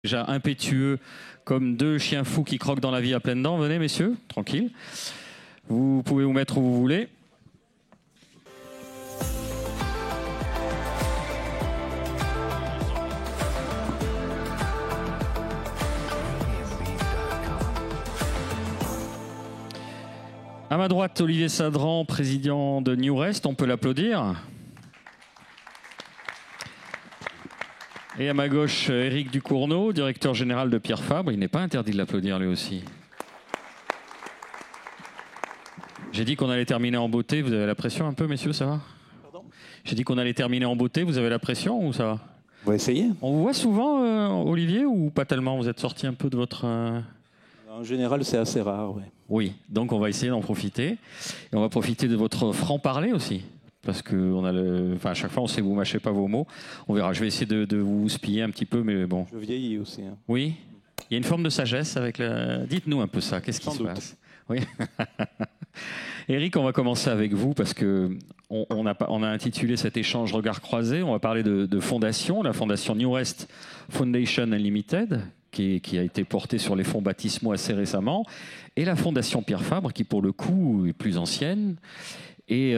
Déjà impétueux comme deux chiens fous qui croquent dans la vie à pleines dents. Venez, messieurs, tranquille. Vous pouvez vous mettre où vous voulez. À ma droite, Olivier Sadran, président de New Rest. On peut l'applaudir. Et à ma gauche, Éric Ducournau, directeur général de Pierre Fabre. Il n'est pas interdit de l'applaudir lui aussi. J'ai dit qu'on allait terminer en beauté. Vous avez la pression un peu, messieurs, ça va? Pardon? J'ai dit qu'on allait terminer en beauté. Vous avez la pression ou ça va? On va essayer. On vous voit souvent, Olivier, ou pas tellement? Vous êtes sorti un peu de votre... En général, c'est assez rare, oui. Oui, donc on va essayer d'en profiter. Et on va profiter de votre franc-parler aussi. Parce que à chaque fois, on sait que vous ne mâchez pas vos mots. On verra. Je vais essayer de vous spiller un petit peu, mais bon. Je vieillis aussi. Hein. Oui. Il y a une forme de sagesse avec la... Dites-nous un peu ça. Qu'est-ce qui se passe? Oui. Éric, on va commencer avec vous parce que on a intitulé cet échange Regard croisé. On va parler de fondation, la fondation New Rest Foundation Unlimited, qui a été portée sur les fonds baptismaux assez récemment, et la fondation Pierre Fabre, qui pour le coup est plus ancienne. Et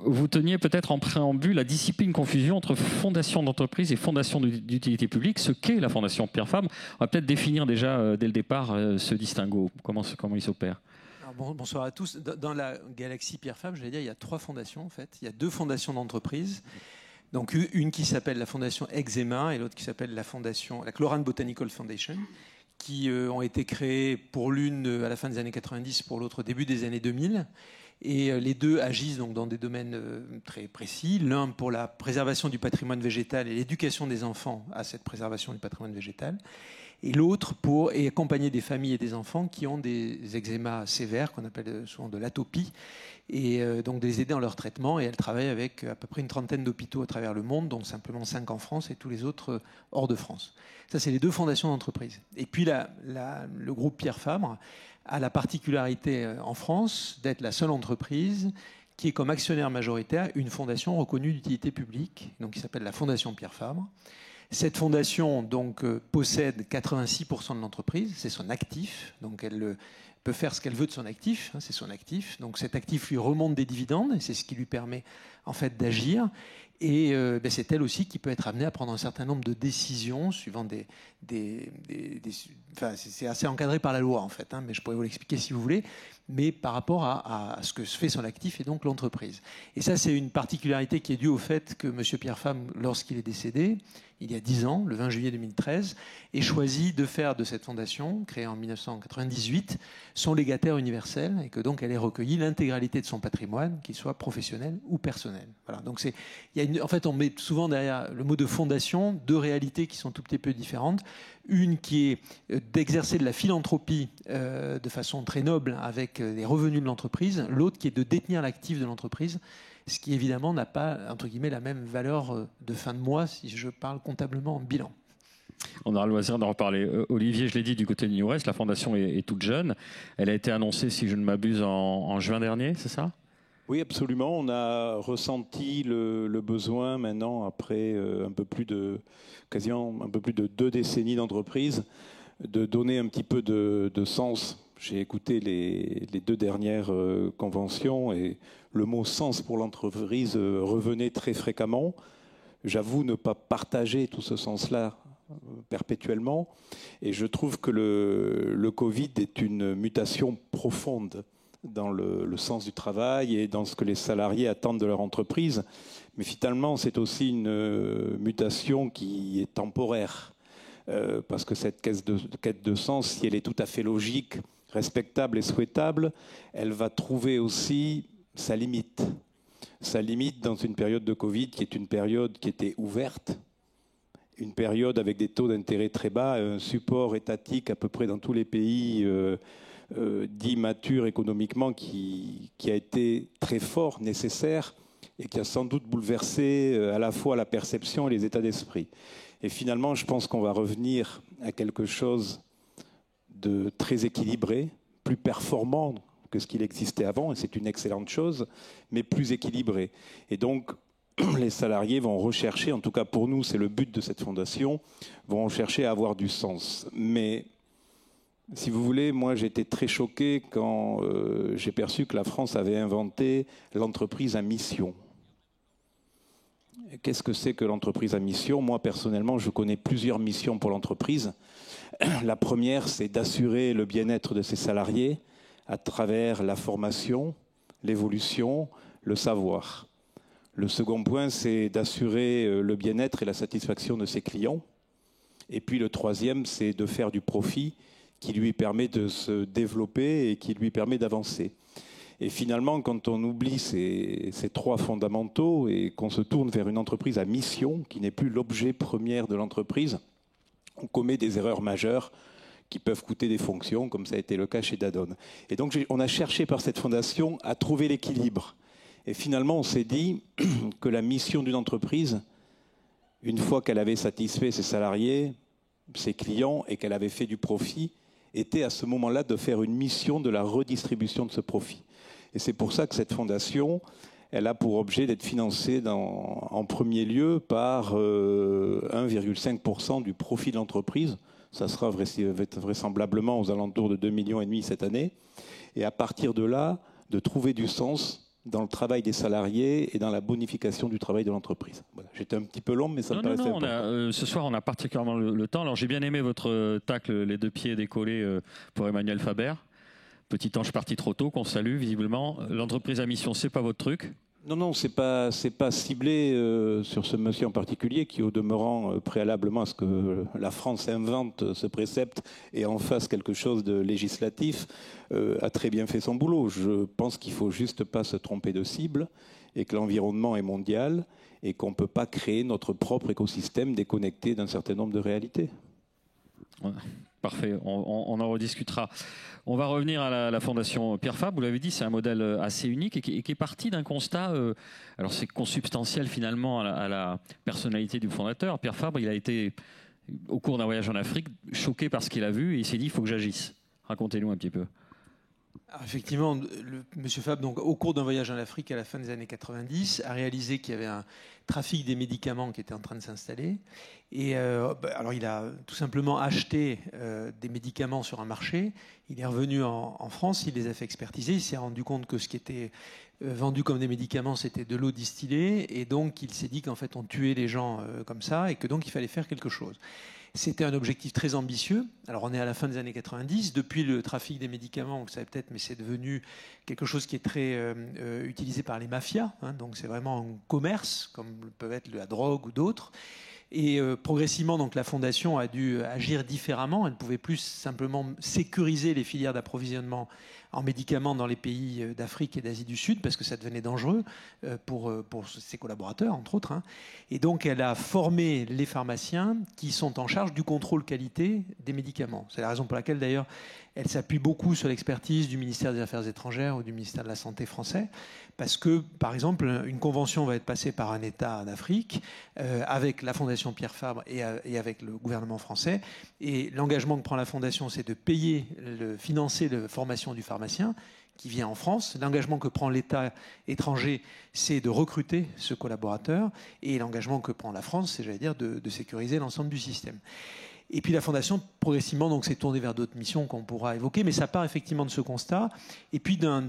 vous teniez peut-être en préambule la discipline confusion entre fondation d'entreprise et fondation d'utilité publique. Ce qu'est la fondation Pierre Fabre, on va peut-être définir déjà dès le départ ce distinguo. Comment il s'opère? Bonsoir à tous. Dans la galaxie Pierre Fabre, je vais dire, il y a 3 fondations en fait. Il y a 2 fondations d'entreprise. Donc une qui s'appelle la fondation Eczema et l'autre qui s'appelle la Chlorane Botanical Foundation, qui ont été créées pour l'une à la fin des années 90, pour l'autre au début des années 2000. Et les deux agissent donc dans des domaines très précis. L'un pour la préservation du patrimoine végétal et l'éducation des enfants à cette préservation du patrimoine végétal. Et l'autre pour accompagner des familles et des enfants qui ont des eczémas sévères, qu'on appelle souvent de l'atopie, et donc de les aider dans leur traitement. Et elle travaille avec à peu près une trentaine d'hôpitaux à travers le monde, dont simplement 5 en France et tous les autres hors de France. Ça, c'est les 2 fondations d'entreprise. Et puis le groupe Pierre Fabre a la particularité en France d'être la seule entreprise qui est comme actionnaire majoritaire une fondation reconnue d'utilité publique, donc qui s'appelle la Fondation Pierre Fabre. Cette fondation donc possède 86% de l'entreprise, c'est son actif, donc elle peut faire ce qu'elle veut de son actif, c'est son actif. Donc cet actif lui remonte des dividendes et c'est ce qui lui permet en fait d'agir. Et c'est elle aussi qui peut être amenée à prendre un certain nombre de décisions suivant enfin, c'est assez encadré par la loi en fait, mais je pourrais vous l'expliquer si vous voulez, mais par rapport à ce que fait son actif et donc l'entreprise. Et ça, c'est une particularité qui est due au fait que M. Pierre Fabre, lorsqu'il est décédé, il y a 10 ans, le 20 juillet 2013, ait choisi de faire de cette fondation, créée en 1998, son légataire universel, et que donc elle ait recueilli l'intégralité de son patrimoine, qu'il soit professionnel ou personnel. Voilà. Donc en fait, on met souvent derrière le mot de fondation 2 réalités qui sont tout petit peu différentes. Une qui est d'exercer de la philanthropie de façon très noble avec les revenus de l'entreprise, l'autre qui est de détenir l'actif de l'entreprise, ce qui évidemment n'a pas, entre guillemets, la même valeur de fin de mois si je parle comptablement en bilan. On aura le loisir d'en reparler. Olivier, je l'ai dit, du côté de New Rest, la fondation est toute jeune. Elle a été annoncée, si je ne m'abuse, en juin dernier, c'est ça? Oui, absolument. On a ressenti le besoin maintenant, après quasiment un peu plus de 2 décennies d'entreprise, de donner un petit peu de sens. J'ai écouté les 2 dernières conventions et le mot sens pour l'entreprise revenait très fréquemment. J'avoue ne pas partager tout ce sens-là perpétuellement et je trouve que le Covid est une mutation profonde dans le sens du travail et dans ce que les salariés attendent de leur entreprise. Mais finalement, c'est aussi une mutation qui est temporaire. Parce que cette quête de sens, si elle est tout à fait logique, respectable et souhaitable, elle va trouver aussi sa limite. Sa limite dans une période de Covid qui est une période qui était ouverte, une période avec des taux d'intérêt très bas, un support étatique à peu près dans tous les pays dit mature économiquement qui a été très fort, nécessaire et qui a sans doute bouleversé à la fois la perception et les états d'esprit. Et finalement, je pense qu'on va revenir à quelque chose de très équilibré, plus performant que ce qu'il existait avant, et c'est une excellente chose, mais plus équilibré. Et donc, les salariés vont rechercher, en tout cas pour nous, c'est le but de cette fondation, vont chercher à avoir du sens. Mais si vous voulez, moi j'ai été très choqué quand j'ai perçu que la France avait inventé l'entreprise à mission. Qu'est-ce que c'est que l'entreprise à mission? Moi personnellement, je connais plusieurs missions pour l'entreprise. La première, c'est d'assurer le bien-être de ses salariés à travers la formation, l'évolution, le savoir. Le second point, c'est d'assurer le bien-être et la satisfaction de ses clients. Et puis le troisième, c'est de faire du profit qui lui permet de se développer et qui lui permet d'avancer. Et finalement, quand on oublie ces trois fondamentaux et qu'on se tourne vers une entreprise à mission, qui n'est plus l'objet premier de l'entreprise, on commet des erreurs majeures qui peuvent coûter des fonctions, comme ça a été le cas chez Danone. Et donc, on a cherché par cette fondation à trouver l'équilibre. Et finalement, on s'est dit que la mission d'une entreprise, une fois qu'elle avait satisfait ses salariés, ses clients et qu'elle avait fait du profit, était à ce moment-là de faire une mission de la redistribution de ce profit. Et c'est pour ça que cette fondation, elle a pour objet d'être financée en premier lieu par 1,5% du profit de l'entreprise. Ça sera vraisemblablement aux alentours de 2,5 millions cette année. Et à partir de là, de trouver du sens dans le travail des salariés et dans la bonification du travail de l'entreprise. Voilà. J'étais un petit peu long, mais ça me paraissait important. Ce soir, on a particulièrement le temps. Alors, j'ai bien aimé votre tacle, les deux pieds décollés pour Emmanuel Faber. Petit ange parti trop tôt, qu'on salue visiblement. L'entreprise à mission, c'est pas votre truc? Non, c'est pas ciblé sur ce monsieur en particulier qui, au demeurant, préalablement à ce que la France invente ce précepte et en fasse quelque chose de législatif, a très bien fait son boulot. Je pense qu'il faut juste pas se tromper de cible et que l'environnement est mondial et qu'on peut pas créer notre propre écosystème déconnecté d'un certain nombre de réalités. Ouais, parfait, on en rediscutera. On va revenir à la Fondation Pierre Fabre. Vous l'avez dit, c'est un modèle assez unique et qui est parti d'un constat. Alors c'est consubstantiel finalement à la personnalité du fondateur. Pierre Fabre, il a été, au cours d'un voyage en Afrique, choqué par ce qu'il a vu et il s'est dit il faut que j'agisse. Racontez-nous un petit peu. Alors effectivement, M. Fabre, donc, au cours d'un voyage en Afrique à la fin des années 90, a réalisé qu'il y avait un trafic des médicaments qui était en train de s'installer. Et alors il a tout simplement acheté des médicaments sur un marché. Il est revenu en France, il les a fait expertiser. Il s'est rendu compte que ce qui était vendu comme des médicaments, c'était de l'eau distillée. Et donc il s'est dit qu'en fait on tuait les gens comme ça et que donc il fallait faire quelque chose. C'était un objectif très ambitieux. Alors on est à la fin des années 90. Depuis le trafic des médicaments, vous le savez peut-être, mais c'est devenu quelque chose qui est très utilisé par les mafias. Hein, donc c'est vraiment un commerce, comme peuvent être la drogue ou d'autres. Et progressivement, donc, la Fondation a dû agir différemment. Elle ne pouvait plus simplement sécuriser les filières d'approvisionnement en médicaments dans les pays d'Afrique et d'Asie du Sud, parce que ça devenait dangereux pour ses collaborateurs, entre autres. Hein. Et donc, elle a formé les pharmaciens qui sont en charge du contrôle qualité des médicaments. C'est la raison pour laquelle, d'ailleurs, elle s'appuie beaucoup sur l'expertise du ministère des Affaires étrangères ou du ministère de la Santé français, parce que, par exemple, une convention va être passée par un État d'Afrique avec la Fondation Pierre Fabre et avec le gouvernement français. Et l'engagement que prend la Fondation, c'est de financer la formation du pharmacien qui vient en France. L'engagement que prend l'État étranger, c'est de recruter ce collaborateur. Et l'engagement que prend la France, c'est, j'allais dire, de sécuriser l'ensemble du système. Et puis la Fondation, progressivement, donc, s'est tournée vers d'autres missions qu'on pourra évoquer, mais ça part effectivement de ce constat. Et puis d'un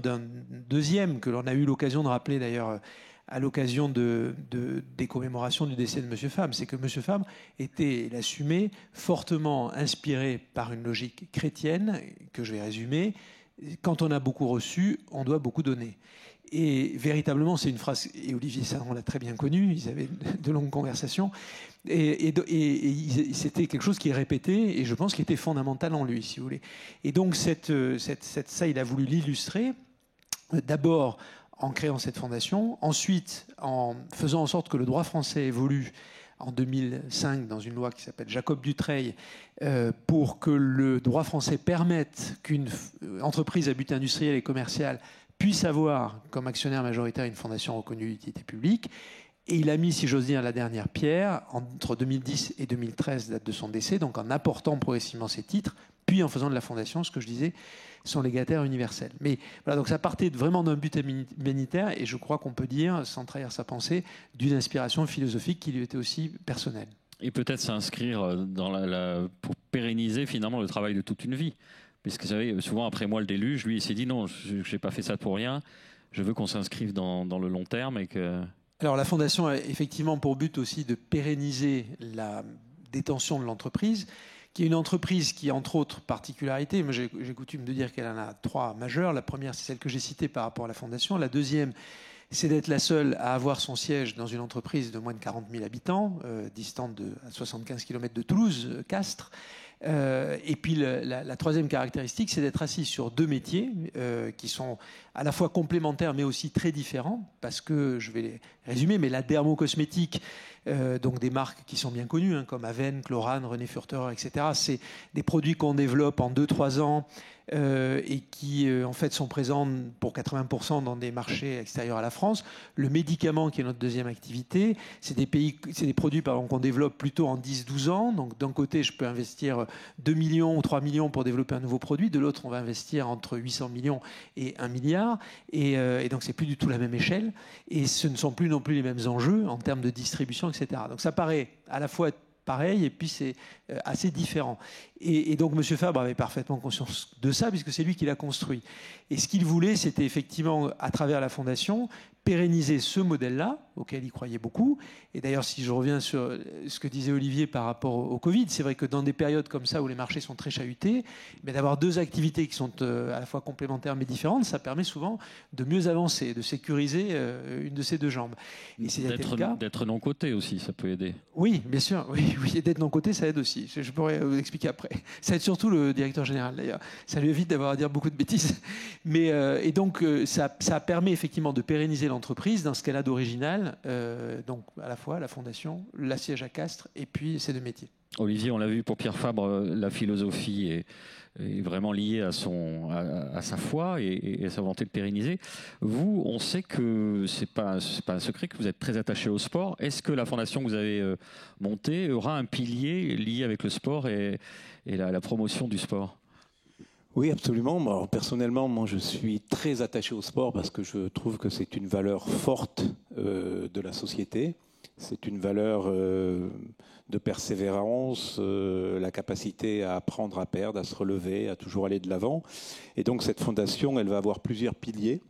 deuxième, que l'on a eu l'occasion de rappeler d'ailleurs à l'occasion des commémorations du décès de M. Fabre, c'est que M. Fabre était, il assumait, fortement inspiré par une logique chrétienne, que je vais résumer. Quand on a beaucoup reçu, on doit beaucoup donner. Et véritablement, c'est une phrase, et Olivier Saron l'a très bien connu, ils avaient de longues conversations, et c'était quelque chose qui est répété, et je pense qu'il était fondamental en lui, si vous voulez. Et donc, ça, il a voulu l'illustrer, d'abord en créant cette fondation, ensuite en faisant en sorte que le droit français évolue en 2005 dans une loi qui s'appelle Jacob Dutreil pour que le droit français permette qu'une entreprise à but industriel et commercial puisse avoir comme actionnaire majoritaire une fondation reconnue d'utilité publique. Et il a mis, si j'ose dire, la dernière pierre entre 2010 et 2013, date de son décès, donc en apportant progressivement ses titres, puis en faisant de la fondation, ce que je disais, son légataire universel. Mais voilà, donc ça partait vraiment d'un but humanitaire, et je crois qu'on peut dire, sans trahir sa pensée, d'une inspiration philosophique qui lui était aussi personnelle. Et peut-être s'inscrire pour pérenniser finalement le travail de toute une vie. Puisque vous savez, souvent après moi le déluge, lui il s'est dit non, je n'ai pas fait ça pour rien, je veux qu'on s'inscrive dans le long terme et que... Alors la fondation a effectivement pour but aussi de pérenniser la détention de l'entreprise, qui est une entreprise qui, entre autres particularités, moi j'ai coutume de dire qu'elle en a 3 majeures. La première, c'est celle que j'ai citée par rapport à la fondation. La deuxième, c'est d'être la seule à avoir son siège dans une entreprise de moins de 40 000 habitants, distante à 75 km de Toulouse, Castres. Et puis la troisième caractéristique, c'est d'être assis sur 2 métiers qui sont à la fois complémentaires mais aussi très différents, parce que, je vais les résumer, mais la dermocosmétique, donc des marques qui sont bien connues, hein, comme Aven, Chlorane, René Furterer, etc. C'est des produits qu'on développe en 2-3 ans et qui en fait sont présents pour 80% dans des marchés extérieurs à la France. Le médicament, qui est notre deuxième activité, c'est des produits qu'on développe plutôt en 10-12 ans. Donc d'un côté, je peux investir 2 millions ou 3 millions pour développer un nouveau produit. De l'autre, on va investir entre 800 millions et 1 milliard. Et donc c'est plus du tout la même échelle. Et ce ne sont plus non plus les mêmes enjeux en termes de distribution, etc. Donc ça paraît à la fois pareil, et puis c'est assez différent. Et donc M. Fabre avait parfaitement conscience de ça, puisque c'est lui qui l'a construit. Et ce qu'il voulait, c'était effectivement, à travers la fondation, pérenniser ce modèle-là, auquel il croyait beaucoup. Et d'ailleurs, si je reviens sur ce que disait Olivier par rapport au Covid, c'est vrai que dans des périodes comme ça, où les marchés sont très chahutés, mais d'avoir 2 activités qui sont à la fois complémentaires mais différentes, ça permet souvent de mieux avancer, de sécuriser une de ces 2 jambes. Et c'est d'être non-coté aussi, ça peut aider. Oui, bien sûr. Oui, et d'être non-coté, ça aide aussi. Je pourrais vous expliquer après. Ça aide surtout le directeur général, d'ailleurs. Ça lui évite d'avoir à dire beaucoup de bêtises. Mais, et donc, ça permet effectivement de pérenniser l'entreprise dans ce qu'elle a d'original, donc à la fois la fondation, la siège à Castres et puis ces 2 métiers. Olivier, on l'a vu pour Pierre Fabre, la philosophie est vraiment liée à sa foi et à sa volonté de pérenniser. Vous, on sait que c'est pas un secret que vous êtes très attaché au sport. Est-ce que la fondation que vous avez montée aura un pilier lié avec le sport et la promotion du sport ? Oui, absolument. Alors, personnellement, moi, je suis très attaché au sport parce que je trouve que c'est une valeur forte de la société. C'est une valeur de persévérance, la capacité à apprendre, à perdre, à se relever, à toujours aller de l'avant. Et donc, cette fondation, elle va avoir plusieurs piliers.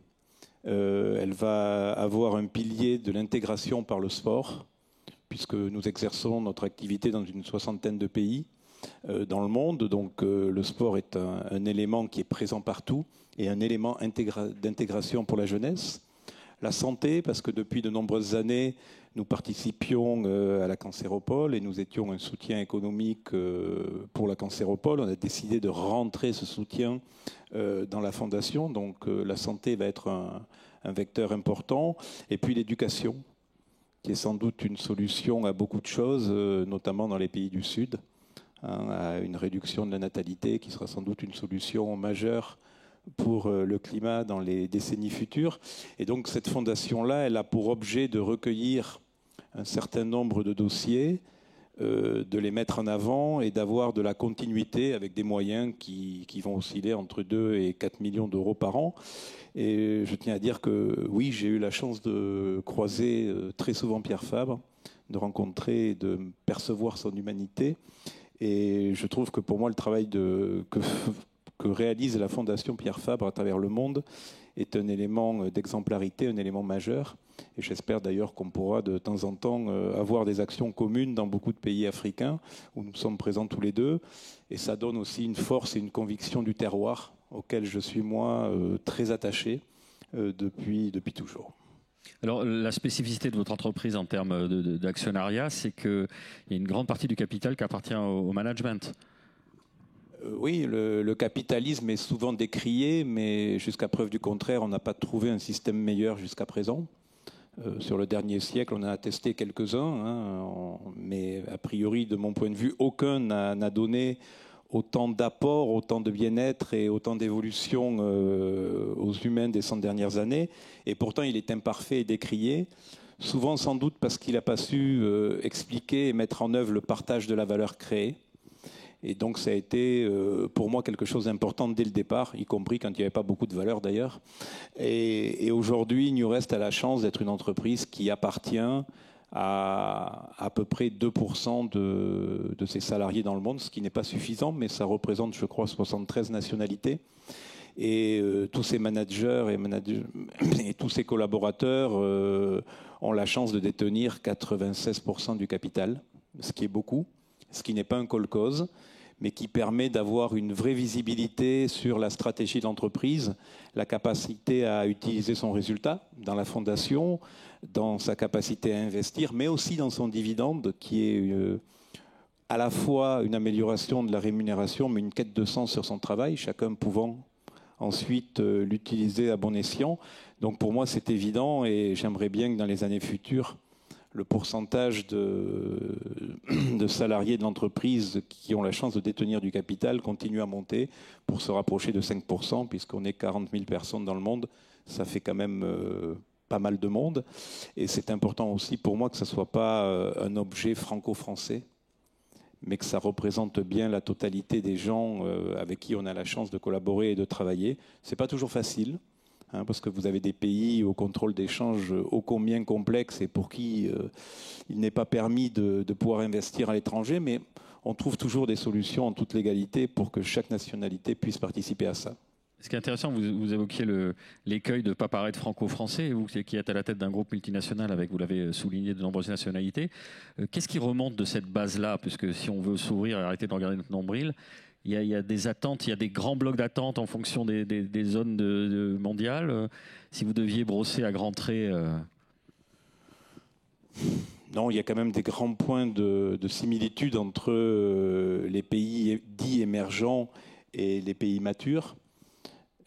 Elle va avoir un pilier de l'intégration par le sport, puisque nous exerçons notre activité dans une 60aine de pays dans le monde. Donc le sport est un élément qui est présent partout et un élément d'intégration pour la jeunesse. La santé, parce que depuis de nombreuses années, nous participions à la Cancéropole et nous étions un soutien économique pour la Cancéropole. On a décidé de rentrer ce soutien dans la fondation. Donc la santé va être un vecteur important. Et puis l'éducation, qui est sans doute une solution à beaucoup de choses, notamment dans les pays du Sud, à une réduction de la natalité qui sera sans doute une solution majeure pour le climat dans les décennies futures. Et donc cette fondation-là, elle a pour objet de recueillir un certain nombre de dossiers, de les mettre en avant et d'avoir de la continuité avec des moyens qui vont osciller entre 2 et 4 millions d'euros par an. Et je tiens à dire que oui, j'ai eu la chance de croiser très souvent Pierre Fabre, de rencontrer et de percevoir son humanité. Et je trouve que pour moi, le travail que réalise la Fondation Pierre Fabre à travers le monde est un élément d'exemplarité, un élément majeur. Et j'espère d'ailleurs qu'on pourra de temps en temps avoir des actions communes dans beaucoup de pays africains où nous sommes présents tous les 2. Et ça donne aussi une force et une conviction du terroir auquel je suis, moi, très attaché depuis toujours. Alors, la spécificité de votre entreprise en termes d'actionnariat, c'est qu'il y a une grande partie du capital qui appartient au management. Oui, le capitalisme est souvent décrié, mais jusqu'à preuve du contraire, on n'a pas trouvé un système meilleur jusqu'à présent. Sur le dernier siècle, on a testé quelques-uns, mais a priori, de mon point de vue, aucun n'a donné autant d'apport, autant de bien-être et autant d'évolution aux humains des 100 dernières années. Et pourtant, il est imparfait et décrié, souvent sans doute parce qu'il n'a pas su expliquer et mettre en œuvre le partage de la valeur créée. Et donc ça a été pour moi quelque chose d'important dès le départ, y compris quand il n'y avait pas beaucoup de valeur d'ailleurs. Et aujourd'hui, New Rest a la chance d'être une entreprise qui appartient à peu près 2% de ses salariés dans le monde, ce qui n'est pas suffisant, mais ça représente, je crois, 73 nationalités. Et tous ces managers et tous ces collaborateurs ont la chance de détenir 96% du capital, ce qui est beaucoup, ce qui n'est pas un call-cause, mais qui permet d'avoir une vraie visibilité sur la stratégie de l'entreprise, la capacité à utiliser son résultat dans la fondation, dans sa capacité à investir, mais aussi dans son dividende, qui est à la fois une amélioration de la rémunération, mais une quête de sens sur son travail, chacun pouvant ensuite l'utiliser à bon escient. Donc pour moi, c'est évident et j'aimerais bien que dans les années futures, le pourcentage de salariés de l'entreprise qui ont la chance de détenir du capital continue à monter pour se rapprocher de 5%, puisqu'on est 40 000 personnes dans le monde. Ça fait quand même pas mal de monde. Et c'est important aussi pour moi que ce ne soit pas un objet franco-français, mais que ça représente bien la totalité des gens avec qui on a la chance de collaborer et de travailler. Ce n'est pas toujours facile, parce que vous avez des pays au contrôle d'échange ô combien complexe et pour qui il n'est pas permis de pouvoir investir à l'étranger, mais on trouve toujours des solutions en toute légalité pour que chaque nationalité puisse participer à ça. Ce qui est intéressant, vous évoquiez l'écueil de ne pas paraître franco-français, vous qui êtes à la tête d'un groupe multinational avec, vous l'avez souligné, de nombreuses nationalités. Qu'est-ce qui remonte de cette base-là? Puisque si on veut s'ouvrir et arrêter de regarder notre nombril, il y a des attentes, il y a des grands blocs d'attente en fonction des zones mondiales. Si vous deviez brosser à grands traits... Non, il y a quand même des grands points de similitude entre les pays dits émergents et les pays matures.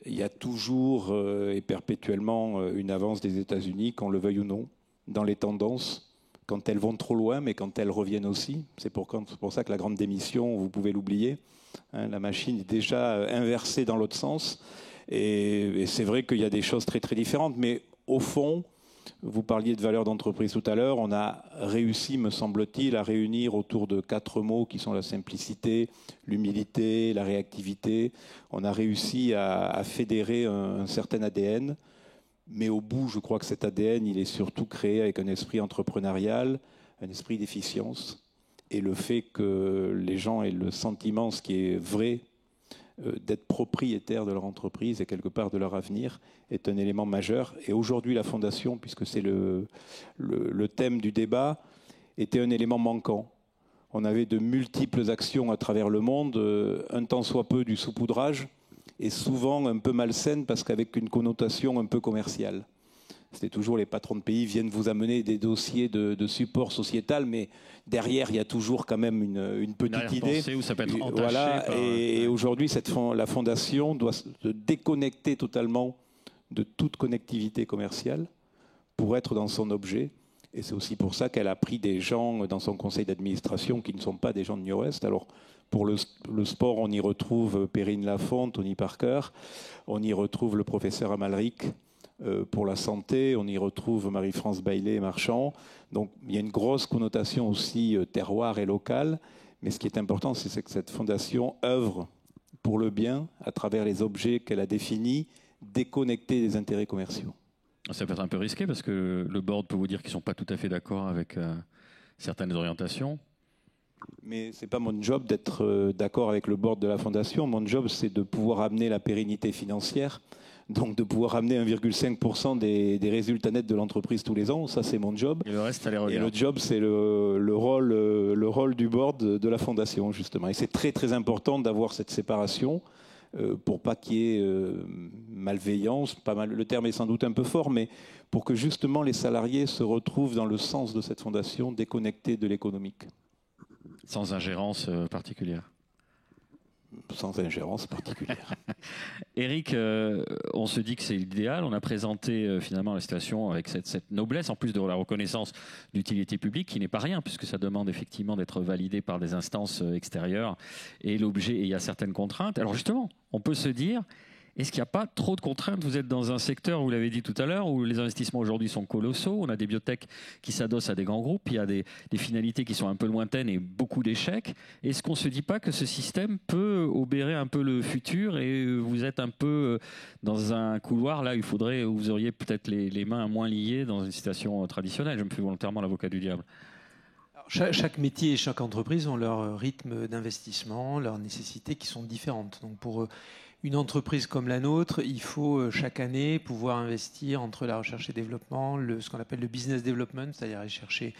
Il y a toujours et perpétuellement une avance des États-Unis, qu'on le veuille ou non, dans les tendances, quand elles vont trop loin, mais quand elles reviennent aussi. C'est pour ça que la grande démission, vous pouvez l'oublier. La machine est déjà inversée dans l'autre sens. Et c'est vrai qu'il y a des choses très très différentes. Mais au fond, vous parliez de valeur d'entreprise tout à l'heure, on a réussi, me semble-t-il, à réunir autour de 4 mots qui sont la simplicité, l'humilité, la réactivité. On a réussi à fédérer un certain ADN, mais au bout, je crois que cet ADN, il est surtout créé avec un esprit entrepreneurial, un esprit d'efficience, et le fait que les gens aient le sentiment, ce qui est vrai, d'être propriétaires de leur entreprise et quelque part de leur avenir est un élément majeur. Et aujourd'hui, la Fondation, puisque c'est le thème du débat, était un élément manquant. On avait de multiples actions à travers le monde, un tant soit peu du saupoudrage, et souvent un peu malsaine parce qu'avec une connotation un peu commerciale. C'était toujours les patrons de pays viennent vous amener des dossiers de support sociétal, mais derrière, il y a toujours quand même une petite idée. Où ça peut être entaché voilà, par... et aujourd'hui, la Fondation doit se déconnecter totalement de toute connectivité commerciale pour être dans son objet. Et c'est aussi pour ça qu'elle a pris des gens dans son conseil d'administration qui ne sont pas des gens de New Rest. Alors, pour le sport, on y retrouve Perrine Lafont, Tony Parker, on y retrouve le professeur Amalric. Pour la santé, on y retrouve Marie-France Baillet-Marchand. Donc il y a une grosse connotation aussi terroir et locale. Mais ce qui est important, c'est que cette fondation œuvre pour le bien à travers les objets qu'elle a définis, déconnectés des intérêts commerciaux. Ça peut être un peu risqué parce que le board peut vous dire qu'ils ne sont pas tout à fait d'accord avec certaines orientations. Mais ce n'est pas mon job d'être d'accord avec le board de la Fondation. Mon job, c'est de pouvoir amener la pérennité financière, donc de pouvoir amener 1,5% des résultats nets de l'entreprise tous les ans. Ça, c'est mon job. Et le reste, ça les regarde. Et le job, c'est le rôle du board de la Fondation, justement. Et c'est très, très important d'avoir cette séparation pour pas qu'il y ait malveillance. Le terme est sans doute un peu fort, mais pour que justement les salariés se retrouvent dans le sens de cette fondation, déconnectés de l'économique. Sans ingérence particulière. Sans ingérence particulière. Éric, on se dit que c'est l'idéal. On a présenté finalement la situation avec cette noblesse, en plus de la reconnaissance d'utilité publique, qui n'est pas rien, puisque ça demande effectivement d'être validé par des instances extérieures. Et l'objet, et il y a certaines contraintes. Alors justement, on peut se dire, Est-ce qu'il n'y a pas trop de contraintes? Vous êtes dans un secteur, vous l'avez dit tout à l'heure, où les investissements aujourd'hui sont colossaux. On a des biotech qui s'adossent à des grands groupes. Il y a des finalités qui sont un peu lointaines et beaucoup d'échecs. Est-ce qu'on ne se dit pas que ce système peut obérer un peu le futur et vous êtes un peu dans un couloir là où vous auriez peut-être les mains moins liées dans une situation traditionnelle? Je me fais volontairement l'avocat du diable. Chaque métier et chaque entreprise ont leur rythme d'investissement, leurs nécessités qui sont différentes. Donc pour une entreprise comme la nôtre, il faut chaque année pouvoir investir entre la recherche et développement, ce qu'on appelle le business development, c'est-à-dire aller chercher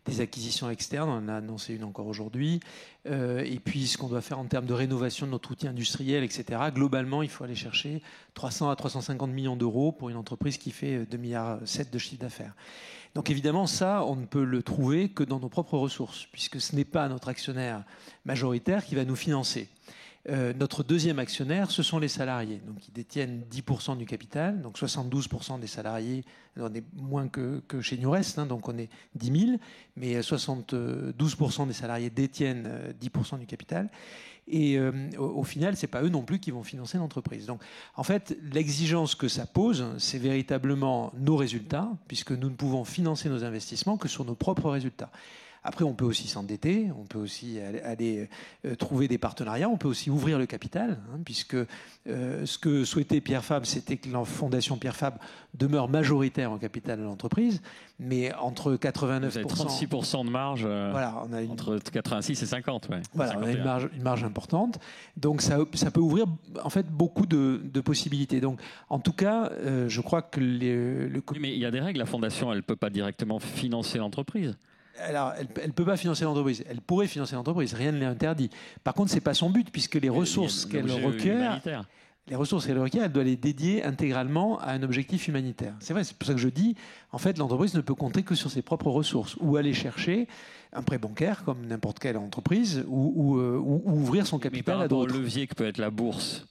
des acquisitions externes, on en a annoncé une encore aujourd'hui, et puis ce qu'on doit faire en termes de rénovation de notre outil industriel, etc. Globalement, il faut aller chercher 300 à 350 millions d'euros pour une entreprise qui fait 2,7 milliards de chiffre d'affaires. Donc évidemment, ça, on ne peut le trouver que dans nos propres ressources, puisque ce n'est pas notre actionnaire majoritaire qui va nous financer. Notre deuxième actionnaire, ce sont les salariés. Donc, ils détiennent 10% du capital. Donc, 72% des salariés, on est moins que chez Nurest, hein, donc on est 10 000, mais 72% des salariés détiennent 10% du capital. Et au final, ce n'est pas eux non plus qui vont financer l'entreprise. Donc, en fait, l'exigence que ça pose, c'est véritablement nos résultats, puisque nous ne pouvons financer nos investissements que sur nos propres résultats. Après, on peut aussi s'endetter, on peut aussi aller trouver des partenariats, on peut aussi ouvrir le capital, hein, puisque ce que souhaitait Pierre Fabre, c'était que la fondation Pierre Fabre demeure majoritaire au capital de l'entreprise, mais entre 89%... Vous avez 36% de marge, voilà, on a entre 86 et 50. Ouais, voilà, on a une marge importante. Donc ça peut ouvrir en fait beaucoup de possibilités. Donc en tout cas, je crois que Oui, mais il y a des règles, la fondation, elle ne peut pas directement financer l'entreprise. Alors, elle ne peut pas financer l'entreprise. Elle pourrait financer l'entreprise, rien ne l'est interdit. Par contre, ce n'est pas son but, puisque les ressources qu'elle requiert, elle doit les dédier intégralement à un objectif humanitaire. C'est vrai, c'est pour ça que je dis, en fait, l'entreprise ne peut compter que sur ses propres ressources, ou aller chercher un prêt bancaire, comme n'importe quelle entreprise, ou ouvrir son capital à d'autres. Le levier que peut être la bourse,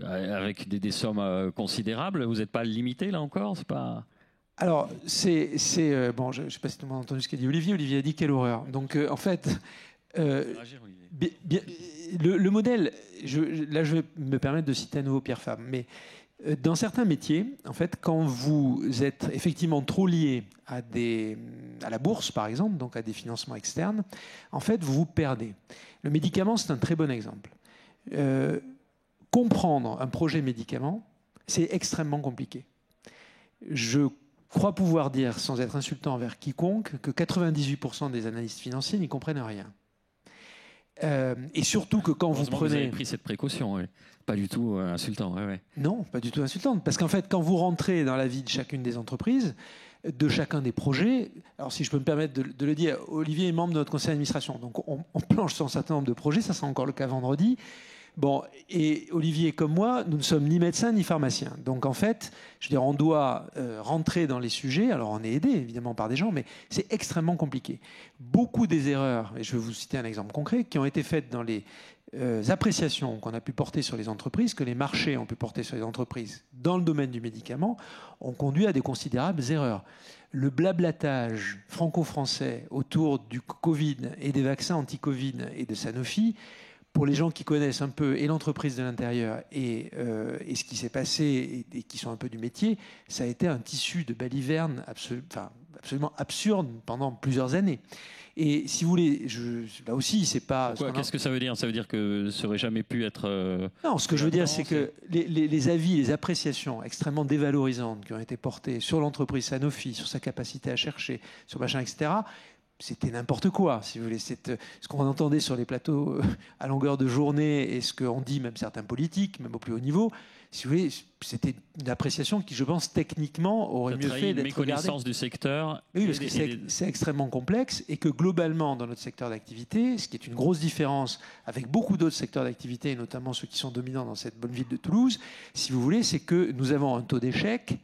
avec des sommes considérables, vous n'êtes pas limité, là encore? C'est pas... Alors, bon, je ne sais pas si tout le monde a entendu ce qu'a dit Olivier. Olivier a dit quelle horreur. Donc, en fait, le modèle, là, je vais me permettre de citer à nouveau Pierre Fabre, mais dans certains métiers, en fait, quand vous êtes effectivement trop lié à la bourse, par exemple, donc à des financements externes, en fait, vous vous perdez. Le médicament, c'est un très bon exemple. Comprendre un projet médicament, c'est extrêmement compliqué. Je crois pouvoir dire, sans être insultant envers quiconque, que 98% des analystes financiers n'y comprennent rien. Et surtout que quand vous prenez... Vous avez pris cette précaution, oui. Pas du tout insultant. Ouais, ouais. Non, pas du tout insultant. Parce qu'en fait, quand vous rentrez dans la vie de chacune des entreprises, de chacun des projets, alors si je peux me permettre de le dire, Olivier est membre de notre conseil d'administration, donc on planche sur un certain nombre de projets, ça sera encore le cas vendredi. Bon, et Olivier comme moi, nous ne sommes ni médecins ni pharmaciens. Donc en fait, je veux dire, on doit rentrer dans les sujets. Alors on est aidé évidemment par des gens, mais c'est extrêmement compliqué. Beaucoup des erreurs, et je vais vous citer un exemple concret, qui ont été faites dans les appréciations qu'on a pu porter sur les entreprises, que les marchés ont pu porter sur les entreprises dans le domaine du médicament, ont conduit à des considérables erreurs. Le blablatage franco-français autour du Covid et des vaccins anti-Covid et de Sanofi, pour les gens qui connaissent un peu et l'entreprise de l'intérieur et ce qui s'est passé et qui sont un peu du métier, ça a été un tissu de baliverne absolument absurde pendant plusieurs années. Et si vous voulez, là aussi, c'est pas... Qu'est-ce que ça veut dire? Ça veut dire que ça n'aurait jamais pu être... Non, ce que je veux dire, c'est que les avis, les appréciations extrêmement dévalorisantes qui ont été portées sur l'entreprise Sanofi, sur sa capacité à chercher, sur machin, etc., c'était n'importe quoi, si vous voulez. Ce qu'on entendait sur les plateaux à longueur de journée et ce qu'ont dit même certains politiques, même au plus haut niveau, si vous voulez, c'était une appréciation qui, je pense, techniquement aurait mieux fait d'être regardée. Méconnaissance du secteur. Oui, parce que c'est extrêmement complexe et que globalement, dans notre secteur d'activité, ce qui est une grosse différence avec beaucoup d'autres secteurs d'activité, notamment ceux qui sont dominants dans cette bonne ville de Toulouse, si vous voulez, c'est que nous avons un taux d'échec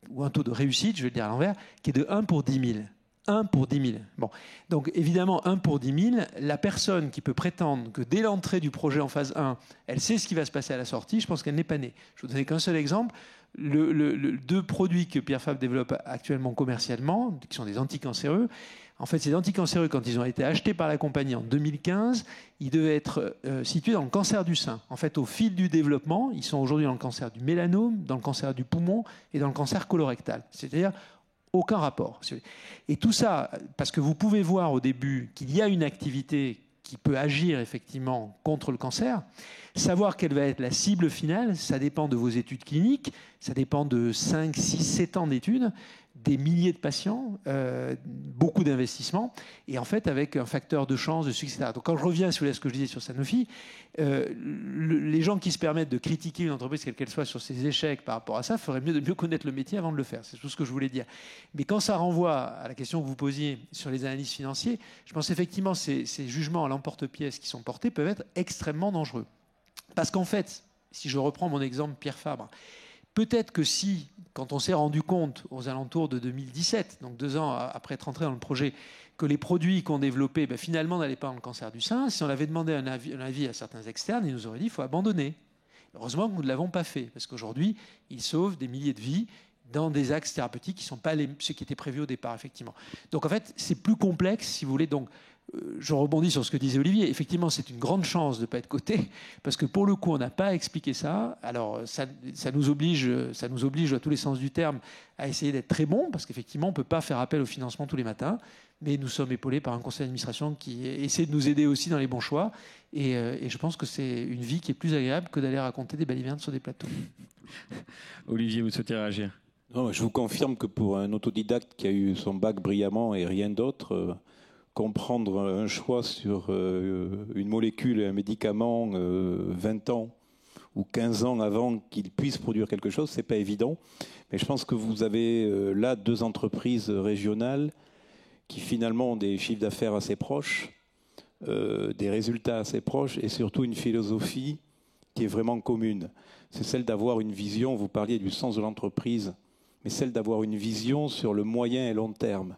ou un taux de réussite, je vais le dire à l'envers, qui est de 1 pour 10 000. 1 pour 10 000. Bon. Donc évidemment, 1 pour 10 000, la personne qui peut prétendre que dès l'entrée du projet en phase 1, elle sait ce qui va se passer à la sortie, je pense qu'elle n'est pas née. Je vais vous donner qu'un seul exemple. Deux produits que Pierre Fabre développe actuellement commercialement, qui sont des anticancéreux, En fait, ces anticancéreux, quand ils ont été achetés par la compagnie en 2015, ils devaient être situés dans le cancer du sein. En fait, au fil du développement, ils sont aujourd'hui dans le cancer du mélanome, dans le cancer du poumon et dans le cancer colorectal. C'est-à-dire aucun rapport. Et tout ça, parce que vous pouvez voir au début qu'il y a une activité qui peut agir effectivement contre le cancer. Savoir quelle va être la cible finale, ça dépend de vos études cliniques, ça dépend de 5, 6, 7 ans d'études, des milliers de patients, beaucoup d'investissements, et en fait avec un facteur de chance, de succès, etc. Donc quand je reviens sur ce que je disais sur Sanofi, les gens qui se permettent de critiquer une entreprise, quelle qu'elle soit, sur ses échecs par rapport à ça, feraient mieux de mieux connaître le métier avant de le faire. C'est tout ce que je voulais dire. Mais quand ça renvoie à la question que vous posiez sur les analystes financiers, je pense effectivement que ces jugements à l'emporte-pièce qui sont portés peuvent être extrêmement dangereux. Parce qu'en fait, si je reprends mon exemple Pierre Fabre, peut-être que si, quand on s'est rendu compte aux alentours de 2017, donc 2 ans après être entré dans le projet, que les produits qu'on développait finalement n'allaient pas dans le cancer du sein, si on avait demandé un avis à certains externes, ils nous auraient dit qu'il faut abandonner. Heureusement que nous ne l'avons pas fait, parce qu'aujourd'hui, ils sauvent des milliers de vies dans des axes thérapeutiques qui ne sont pas ceux qui étaient prévus au départ, effectivement. Donc en fait, c'est plus complexe, si vous voulez. Donc, je rebondis sur ce que disait Olivier. Effectivement, c'est une grande chance de ne pas être coté, parce que pour le coup, on n'a pas expliqué ça. Alors, ça nous oblige à tous les sens du terme à essayer d'être très bon, parce qu'effectivement, on ne peut pas faire appel au financement tous les matins, mais nous sommes épaulés par un conseil d'administration qui essaie de nous aider aussi dans les bons choix. Et je pense que c'est une vie qui est plus agréable que d'aller raconter des balivernes sur des plateaux. Olivier, vous souhaitez réagir? Non, je vous confirme que pour un autodidacte qui a eu son bac brillamment et rien d'autre, comprendre un choix sur une molécule et un médicament 20 ans ou 15 ans avant qu'il puisse produire quelque chose, c'est pas évident. Mais je pense que vous avez là 2 entreprises régionales qui finalement ont des chiffres d'affaires assez proches, des résultats assez proches et surtout une philosophie qui est vraiment commune. C'est celle d'avoir une vision, vous parliez du sens de l'entreprise, mais celle d'avoir une vision sur le moyen et long terme.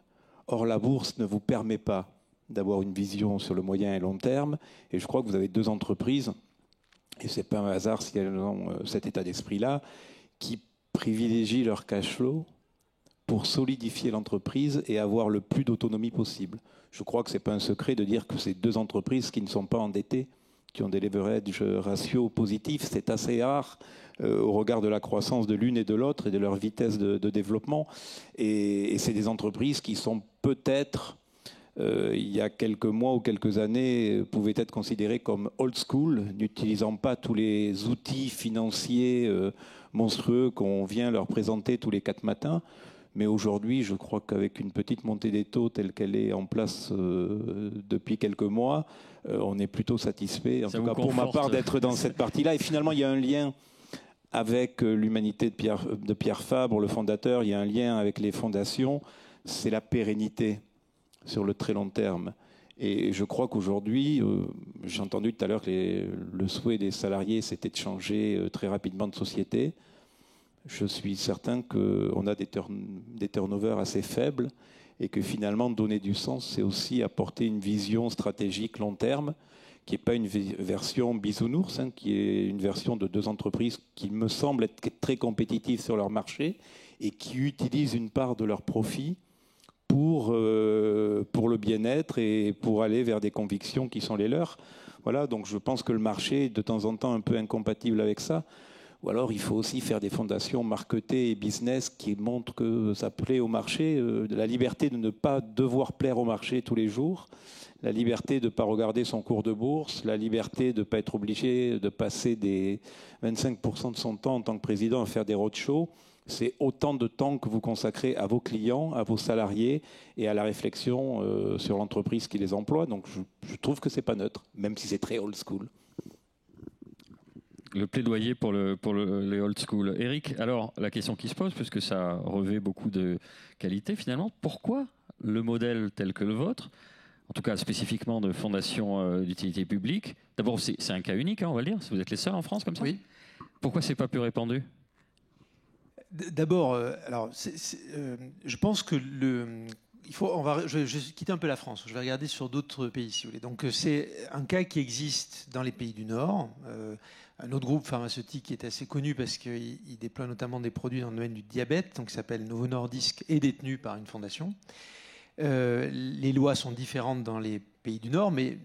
Or, la bourse ne vous permet pas d'avoir une vision sur le moyen et long terme. Et je crois que vous avez 2 entreprises, et ce n'est pas un hasard si elles ont cet état d'esprit-là, qui privilégient leur cash flow pour solidifier l'entreprise et avoir le plus d'autonomie possible. Je crois que ce n'est pas un secret de dire que ces 2 entreprises qui ne sont pas endettées, qui ont des leverage ratios positifs, c'est assez rare au regard de la croissance de l'une et de l'autre et de leur vitesse de développement. Et c'est des entreprises qui sont peut-être, il y a quelques mois ou quelques années, pouvaient être considérées comme old school, n'utilisant pas tous les outils financiers monstrueux qu'on vient leur présenter tous les 4 matins. Mais aujourd'hui, je crois qu'avec une petite montée des taux telle qu'elle est en place depuis quelques mois, on est plutôt satisfait, en tout cas pour ma part, d'être dans cette partie-là. Et finalement, il y a un lien avec l'humanité de Pierre Fabre, le fondateur, il y a un lien avec les fondations, c'est la pérennité sur le très long terme. Et je crois qu'aujourd'hui, j'ai entendu tout à l'heure que le souhait des salariés, c'était de changer très rapidement de société. Je suis certain qu'on a des turnovers assez faibles et que finalement, donner du sens, c'est aussi apporter une vision stratégique long terme, qui n'est pas une version bisounours, qui est une version de 2 entreprises qui me semblent être très compétitives sur leur marché et qui utilisent une part de leur profit pour le bien-être et pour aller vers des convictions qui sont les leurs. Voilà, donc je pense que le marché est de temps en temps un peu incompatible avec ça. Ou alors il faut aussi faire des fondations marketées et business qui montrent que ça plaît au marché, la liberté de ne pas devoir plaire au marché tous les jours, la liberté de ne pas regarder son cours de bourse, la liberté de ne pas être obligé de passer des 25% de son temps en tant que président à faire des roadshows. C'est autant de temps que vous consacrez à vos clients, à vos salariés et à la réflexion sur l'entreprise qui les emploie. Donc je trouve que ce n'est pas neutre, même si c'est très old school. Le plaidoyer pour les old school. Eric, alors la question qui se pose, puisque ça revêt beaucoup de qualités finalement, pourquoi le modèle tel que le vôtre, en tout cas spécifiquement de fondation d'utilité publique, d'abord c'est un cas unique, on va le dire, vous êtes les seuls en France comme ça? Oui. Pourquoi c'est pas plus répandu? D'abord, je pense que je vais quitter un peu la France. Je vais regarder sur d'autres pays, si vous voulez. Donc, c'est un cas qui existe dans les pays du Nord. Un autre groupe pharmaceutique qui est assez connu parce qu'il déploie notamment des produits dans le domaine du diabète, donc qui s'appelle Novo Nordisk, est détenu par une fondation. Les lois sont différentes dans les pays du Nord, mais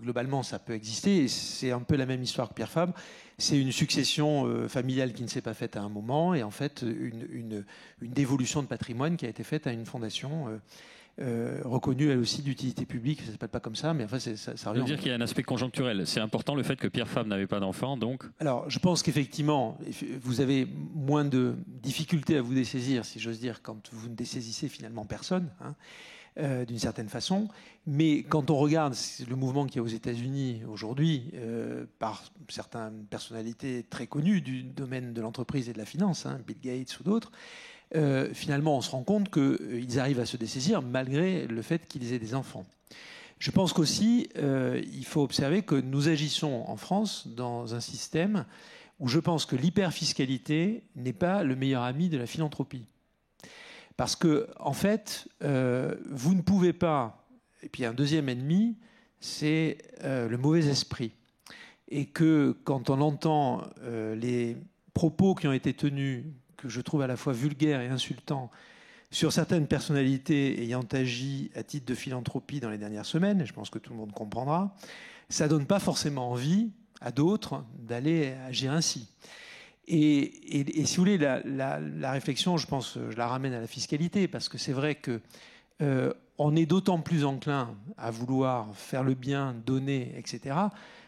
globalement, ça peut exister. Et c'est un peu la même histoire que Pierre Fabre. C'est une succession familiale qui ne s'est pas faite à un moment, et en fait, une dévolution de patrimoine qui a été faite à une fondation reconnue, elle aussi, d'utilité publique. Ça ne s'appelle pas comme ça, mais enfin, ça revient. Ça veut dire qu'il y a un aspect conjoncturel. C'est important le fait que Pierre Fabre n'avait pas d'enfant, donc. Alors, je pense qu'effectivement, vous avez moins de difficultés à vous dessaisir, si j'ose dire, quand vous ne dessaisissez finalement personne, hein, d'une certaine façon. Mais quand on regarde le mouvement qu'il y a aux États-Unis aujourd'hui, par certaines personnalités très connues du domaine de l'entreprise et de la finance, hein, Bill Gates ou d'autres, finalement, on se rend compte qu'ils arrivent à se dessaisir malgré le fait qu'ils aient des enfants. Je pense qu'aussi, il faut observer que nous agissons en France dans un système où je pense que l'hyperfiscalité n'est pas le meilleur ami de la philanthropie. Parce que, en fait, vous ne pouvez pas... Et puis, un deuxième ennemi, c'est le mauvais esprit. Et que quand on entend les propos qui ont été tenus, que je trouve à la fois vulgaires et insultants, sur certaines personnalités ayant agi à titre de philanthropie dans les dernières semaines, et je pense que tout le monde comprendra, ça ne donne pas forcément envie à d'autres d'aller agir ainsi. Et si vous voulez, la réflexion, je pense, je la ramène à la fiscalité, parce que c'est vrai que on est d'autant plus enclin à vouloir faire le bien, donner, etc.,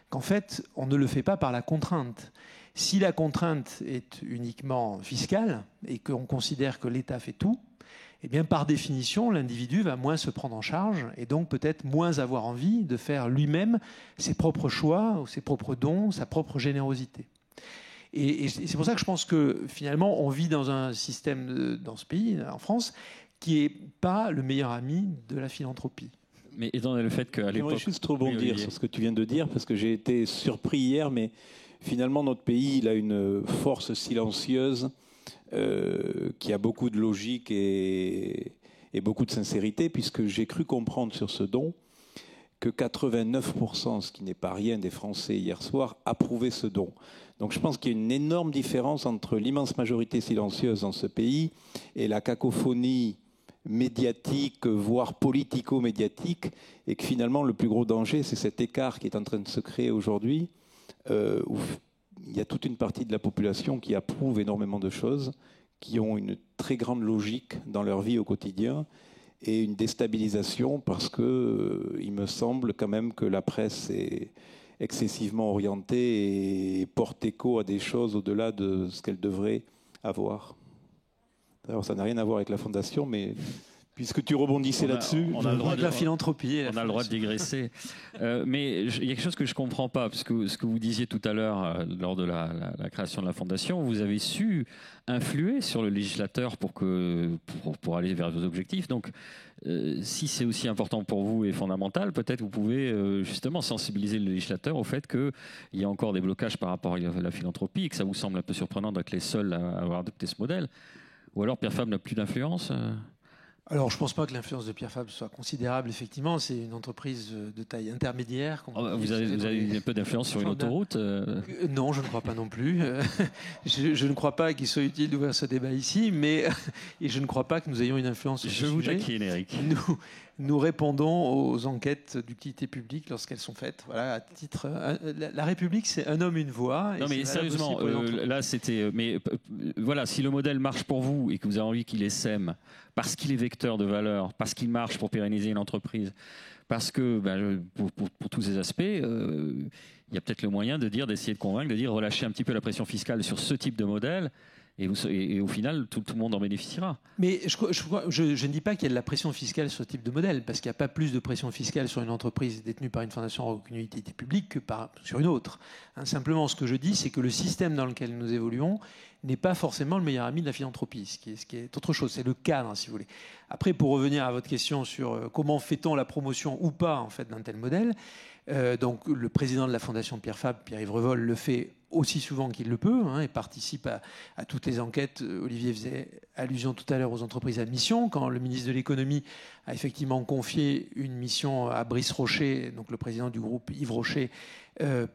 qu'en fait, on ne le fait pas par la contrainte. Si la contrainte est uniquement fiscale et qu'on considère que l'État fait tout, eh bien, par définition, l'individu va moins se prendre en charge et donc peut-être moins avoir envie de faire lui-même ses propres choix, ses propres dons, sa propre générosité. Et c'est pour ça que je pense que finalement, on vit dans un système, dans ce pays, en France, qui n'est pas le meilleur ami de la philanthropie. Mais étant donné le fait qu'à l'époque... J'aimerais juste rebondir sur ce que tu viens de dire, parce que j'ai été surpris hier, mais finalement, notre pays, il a une force silencieuse qui a beaucoup de logique et beaucoup de sincérité, puisque j'ai cru comprendre sur ce don que 89%, ce qui n'est pas rien, des Français hier soir, approuvaient ce don. Donc je pense qu'il y a une énorme différence entre l'immense majorité silencieuse dans ce pays et la cacophonie médiatique, voire politico-médiatique, et que finalement le plus gros danger, c'est cet écart qui est en train de se créer aujourd'hui, où il y a toute une partie de la population qui approuve énormément de choses, qui ont une très grande logique dans leur vie au quotidien, et une déstabilisation parce que il me semble quand même que la presse est excessivement orientée et porte écho à des choses au-delà de ce qu'elle devrait avoir. Alors ça n'a rien à voir avec la fondation, mais puisque tu rebondissais là-dessus... On a le droit de la philanthropie. On a le droit de digresser. Mais il y a quelque chose que je ne comprends pas, parce que ce que vous disiez tout à l'heure, lors de la création de la fondation, vous avez su influer sur le législateur pour aller vers vos objectifs. Donc, si c'est aussi important pour vous et fondamental, peut-être vous pouvez justement sensibiliser le législateur au fait qu'il y a encore des blocages par rapport à la philanthropie et que ça vous semble un peu surprenant d'être les seuls à avoir adopté ce modèle. Ou alors Pierre Fabre n'a plus d'influence Alors, je ne pense pas que l'influence de Pierre Fabre soit considérable, effectivement. C'est une entreprise de taille intermédiaire. Vous avez un peu d'influence sur une autoroute Non, je ne crois pas non plus. Je ne crois pas qu'il soit utile d'ouvrir ce débat ici, mais et je ne crois pas que nous ayons une influence sur ce sujet. Je vous taquine, Eric. Nous répondons aux enquêtes d'utilité publique lorsqu'elles sont faites. Voilà, à titre. La République, c'est un homme, une voix. Non, mais sérieusement, là, c'était. Mais voilà, si le modèle marche pour vous et que vous avez envie qu'il essaime, parce qu'il est vecteur de valeur, parce qu'il marche pour pérenniser une entreprise, parce que pour tous ces aspects, il y a peut-être le moyen d'essayer de convaincre, de dire relâcher un petit peu la pression fiscale sur ce type de modèle. Et au final, tout le monde en bénéficiera. Mais je ne dis pas qu'il y a de la pression fiscale sur ce type de modèle, parce qu'il n'y a pas plus de pression fiscale sur une entreprise détenue par une fondation à aucune utilité publique que sur une autre. Simplement, ce que je dis, c'est que le système dans lequel nous évoluons n'est pas forcément le meilleur ami de la philanthropie, ce qui est autre chose. C'est le cadre, si vous voulez. Après, pour revenir à votre question sur comment fait-on la promotion ou pas en fait, d'un tel modèle, Donc le président de la Fondation Pierre Fabre, Pierre-Yves Revol, le fait aussi souvent qu'il le peut, et participe à toutes les enquêtes. Olivier faisait allusion tout à l'heure aux entreprises à mission. Quand le ministre de l'économie a effectivement confié une mission à Brice Rocher, donc le président du groupe Yves Rocher,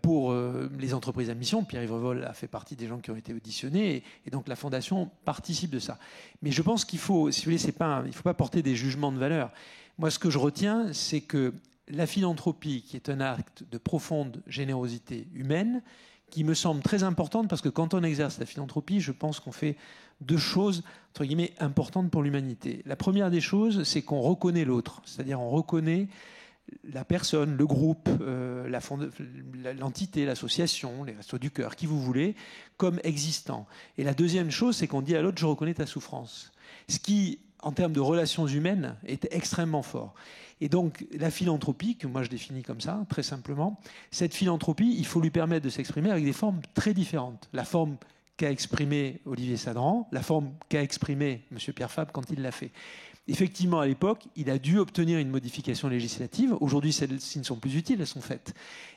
pour les entreprises à mission, Pierre-Yves Revol a fait partie des gens qui ont été auditionnés, et donc la Fondation participe de ça. Mais je pense qu'il faut, si vous voulez, il ne faut pas porter des jugements de valeur. Moi, ce que je retiens, c'est que la philanthropie, qui est un acte de profonde générosité humaine, qui me semble très importante, parce que quand on exerce la philanthropie, je pense qu'on fait deux choses, entre guillemets, importantes pour l'humanité. La première des choses, c'est qu'on reconnaît l'autre, c'est-à-dire on reconnaît la personne, le groupe, l'entité, l'association, les Restos du Cœur, qui vous voulez, comme existant. Et la deuxième chose, c'est qu'on dit à l'autre, je reconnais ta souffrance. Ce qui, en termes de relations humaines, est extrêmement fort. Et donc, la philanthropie, que moi je définis comme ça, très simplement, cette philanthropie, il faut lui permettre de s'exprimer avec des formes très différentes. La forme qu'a exprimée Olivier Sadran, la forme qu'a exprimée M. Pierre Fabre quand il l'a fait. Effectivement, à l'époque, il a dû obtenir une modification législative. Aujourd'hui, celles-ci ne sont plus utiles, elles sont faites.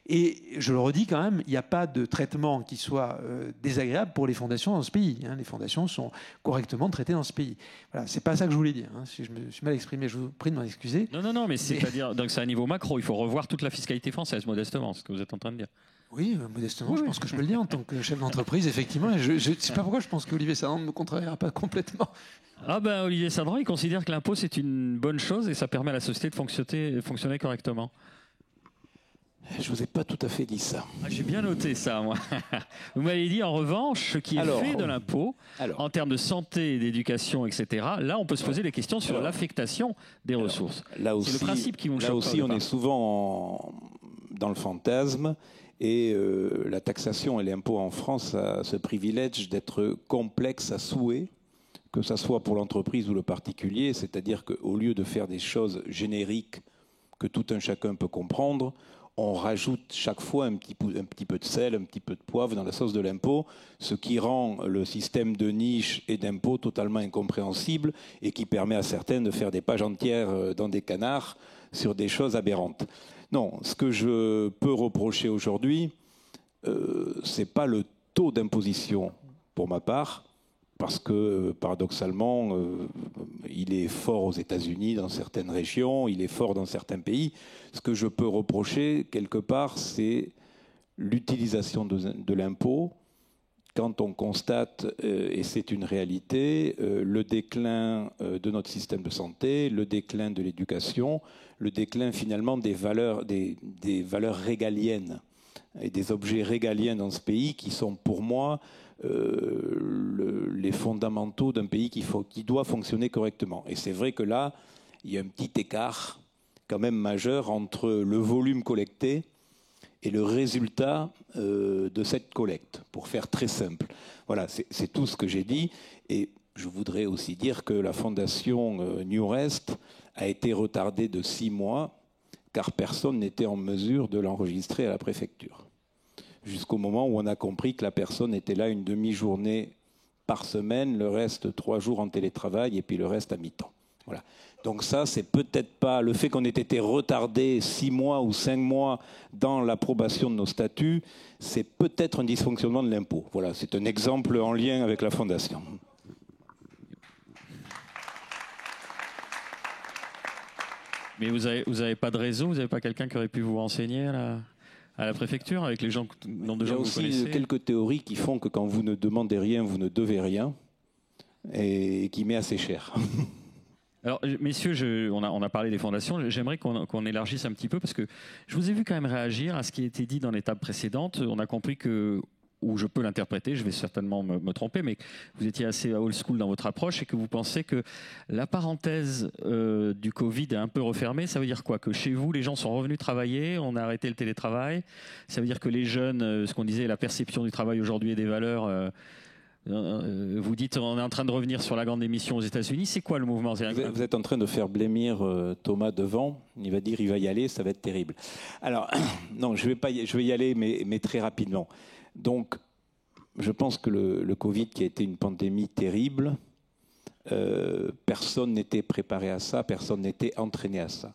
Et je le redis quand même, il n'y a pas de traitement qui soit désagréable pour les fondations dans ce pays. Les fondations sont correctement traitées dans ce pays. Voilà, c'est pas ça que je voulais dire. Si je me suis mal exprimé, je vous prie de m'en excuser. Non, mais c'est-à-dire, donc c'est à niveau macro, il faut revoir toute la fiscalité française, modestement, ce que vous êtes en train de dire. Oui, modestement, je pense que je peux le dire en tant que chef d'entreprise, effectivement. Je ne sais pas pourquoi je pense qu'Olivier Sadran ne me contrariera pas complètement. Ah ben, Olivier Sadran, il considère que l'impôt, c'est une bonne chose et ça permet à la société de fonctionner correctement. Je ne vous ai pas tout à fait dit ça. J'ai bien noté ça, moi. Vous m'avez dit, en revanche, ce qui est fait de l'impôt, en termes de santé, d'éducation, etc., là, on peut se poser des questions sur l'affectation des ressources. C'est le principe qui vous choque. Là aussi, on est souvent dans le fantasme. Et la taxation et l'impôt en France a ce privilège d'être complexe à souhait, que ce soit pour l'entreprise ou le particulier. C'est-à-dire qu'au lieu de faire des choses génériques que tout un chacun peut comprendre, on rajoute chaque fois un petit peu de sel, un petit peu de poivre dans la sauce de l'impôt, ce qui rend le système de niche et d'impôt totalement incompréhensible et qui permet à certains de faire des pages entières dans des canards sur des choses aberrantes. Non, ce que je peux reprocher aujourd'hui, c'est pas le taux d'imposition pour ma part, parce que paradoxalement, il est fort aux États-Unis dans certaines régions, il est fort dans certains pays. Ce que je peux reprocher quelque part, c'est l'utilisation de l'impôt quand on constate, et c'est une réalité, le déclin de notre système de santé, le déclin de l'éducation, le déclin finalement des valeurs régaliennes et des objets régaliens dans ce pays qui sont pour moi les fondamentaux d'un pays qui doit fonctionner correctement. Et c'est vrai que là, il y a un petit écart quand même majeur entre le volume collecté et le résultat de cette collecte, pour faire très simple. Voilà, c'est tout ce que j'ai dit. Et je voudrais aussi dire que la fondation New Rest a été retardée de 6 mois, car personne n'était en mesure de l'enregistrer à la préfecture. Jusqu'au moment où on a compris que la personne était là une demi-journée par semaine, le reste 3 jours en télétravail, et puis le reste à mi-temps. Voilà. Donc ça, c'est peut-être pas le fait qu'on ait été retardé 6 mois ou 5 mois dans l'approbation de nos statuts, c'est peut-être un dysfonctionnement de l'impôt. Voilà, c'est un exemple en lien avec la Fondation. Mais vous avez pas de réseau, vous n'avez pas quelqu'un qui aurait pu vous renseigner à la préfecture avec les gens, nombre de gens que vous connaissez? Il y a aussi quelques théories qui font que quand vous ne demandez rien, vous ne devez rien, et qui met assez cher. Alors, messieurs, on a parlé des fondations. J'aimerais qu'on élargisse un petit peu parce que je vous ai vu quand même réagir à ce qui a été dit dans l'étape précédente. On a compris que, ou je peux l'interpréter, je vais certainement me tromper, mais vous étiez assez old school dans votre approche et que vous pensez que la parenthèse du Covid est un peu refermée. Ça veut dire quoi? Que chez vous, les gens sont revenus travailler, on a arrêté le télétravail. Ça veut dire que les jeunes, ce qu'on disait, la perception du travail aujourd'hui et des valeurs... vous dites on est en train de revenir sur la grande émission aux États-Unis. C'est quoi le mouvement? Vous êtes en train de faire blêmir Thomas devant. Il va dire il va y aller, ça va être terrible. Alors non, je vais y aller, mais très rapidement. Donc, je pense que le Covid, qui a été une pandémie terrible, personne n'était préparé à ça, personne n'était entraîné à ça.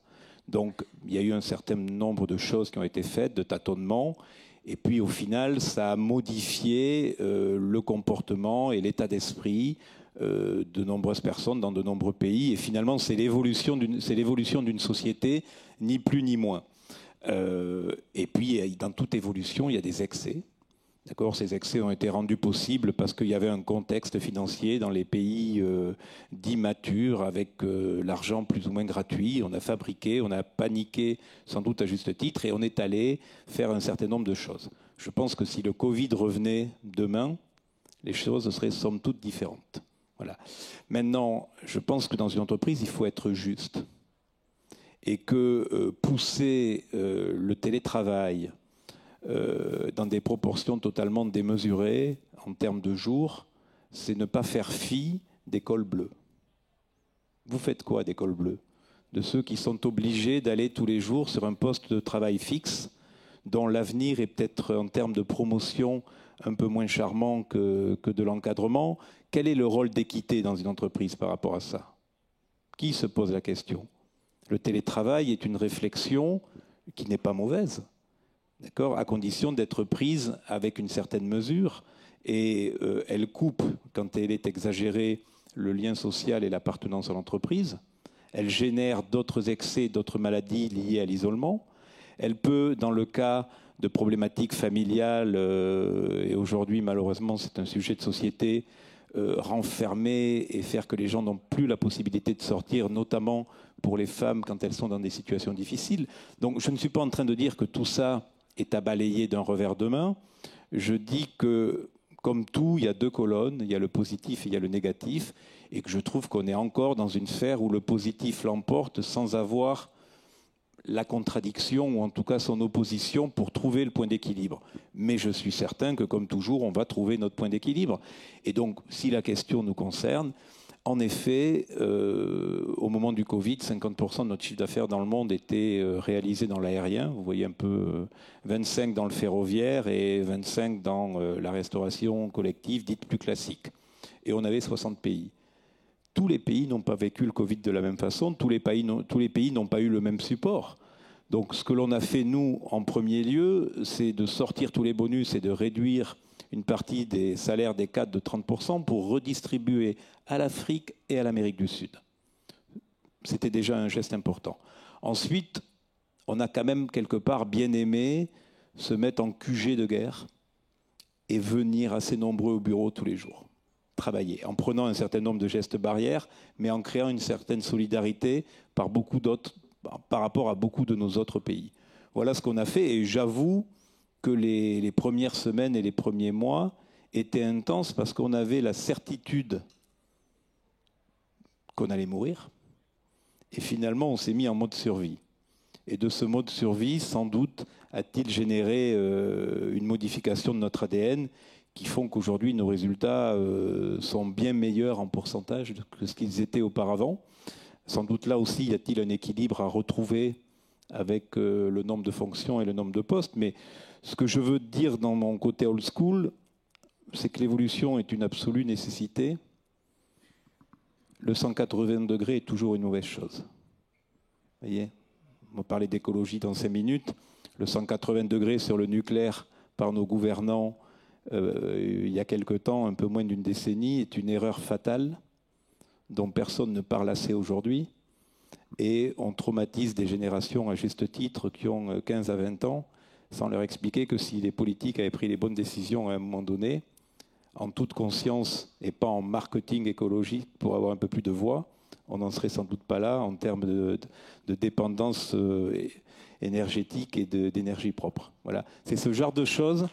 Donc, il y a eu un certain nombre de choses qui ont été faites, de tâtonnements, et puis au final, ça a modifié le comportement et l'état d'esprit de nombreuses personnes dans de nombreux pays. Et finalement, c'est l'évolution d'une société, ni plus ni moins. Et puis, dans toute évolution, il y a des excès. D'accord, ces excès ont été rendus possibles parce qu'il y avait un contexte financier dans les pays dits matures avec l'argent plus ou moins gratuit. On a fabriqué, on a paniqué, sans doute à juste titre, et on est allé faire un certain nombre de choses. Je pense que si le Covid revenait demain, les choses seraient somme toute différentes. Voilà. Maintenant, je pense que dans une entreprise, il faut être juste. Et que pousser le télétravail dans des proportions totalement démesurées en termes de jours, c'est ne pas faire fi des cols bleus. Vous faites quoi des cols bleus? De ceux qui sont obligés d'aller tous les jours sur un poste de travail fixe, dont l'avenir est peut-être en termes de promotion un peu moins charmant que de l'encadrement. Quel est le rôle d'équité dans une entreprise par rapport à ça? Qui se pose la question? Le télétravail est une réflexion qui n'est pas mauvaise, d'accord, à condition d'être prise avec une certaine mesure. Et elle coupe, quand elle est exagérée, le lien social et l'appartenance à l'entreprise. Elle génère d'autres excès, d'autres maladies liées à l'isolement. Elle peut, dans le cas de problématiques familiales, et aujourd'hui malheureusement c'est un sujet de société, renfermer et faire que les gens n'ont plus la possibilité de sortir, notamment pour les femmes quand elles sont dans des situations difficiles. Donc je ne suis pas en train de dire que tout ça est à balayer d'un revers de main. Je dis que, comme tout, il y a deux colonnes, il y a le positif et il y a le négatif, et que je trouve qu'on est encore dans une sphère où le positif l'emporte sans avoir la contradiction, ou en tout cas son opposition, pour trouver le point d'équilibre. Mais je suis certain que, comme toujours, on va trouver notre point d'équilibre. Et donc, si la question nous concerne, en effet, au moment du Covid, 50% de notre chiffre d'affaires dans le monde était réalisé dans l'aérien. Vous voyez un peu 25 dans le ferroviaire et 25 dans la restauration collective, dite plus classique. Et on avait 60 pays. Tous les pays n'ont pas vécu le Covid de la même façon. Tous les pays n'ont pas eu le même support. Donc ce que l'on a fait, nous, en premier lieu, c'est de sortir tous les bonus et de réduire une partie des salaires des cadres de 30% pour redistribuer à l'Afrique et à l'Amérique du Sud. C'était déjà un geste important. Ensuite, on a quand même quelque part bien aimé se mettre en QG de guerre et venir assez nombreux au bureau tous les jours, travailler, en prenant un certain nombre de gestes barrières, mais en créant une certaine solidarité par rapport à beaucoup de nos autres pays. Voilà ce qu'on a fait, et j'avoue que les premières semaines et les premiers mois étaient intenses parce qu'on avait la certitude qu'on allait mourir. Et finalement, on s'est mis en mode survie. Et de ce mode survie, sans doute, a-t-il généré une modification de notre ADN qui font qu'aujourd'hui, nos résultats sont bien meilleurs en pourcentage que ce qu'ils étaient auparavant. Sans doute là aussi, y a-t-il un équilibre à retrouver avec le nombre de fonctions et le nombre de postes. Mais ce que je veux dire dans mon côté old school, c'est que l'évolution est une absolue nécessité. Le 180 degrés est toujours une mauvaise chose. Vous voyez, on va parler d'écologie dans 5 minutes. Le 180 degrés sur le nucléaire par nos gouvernants, il y a quelque temps, un peu moins d'une décennie, est une erreur fatale dont personne ne parle assez aujourd'hui. Et on traumatise des générations, à juste titre, qui ont 15 à 20 ans, sans leur expliquer que si les politiques avaient pris les bonnes décisions à un moment donné, en toute conscience et pas en marketing écologique pour avoir un peu plus de voix, on n'en serait sans doute pas là en termes de dépendance énergétique et d'énergie propre. Voilà. C'est ce genre de choses.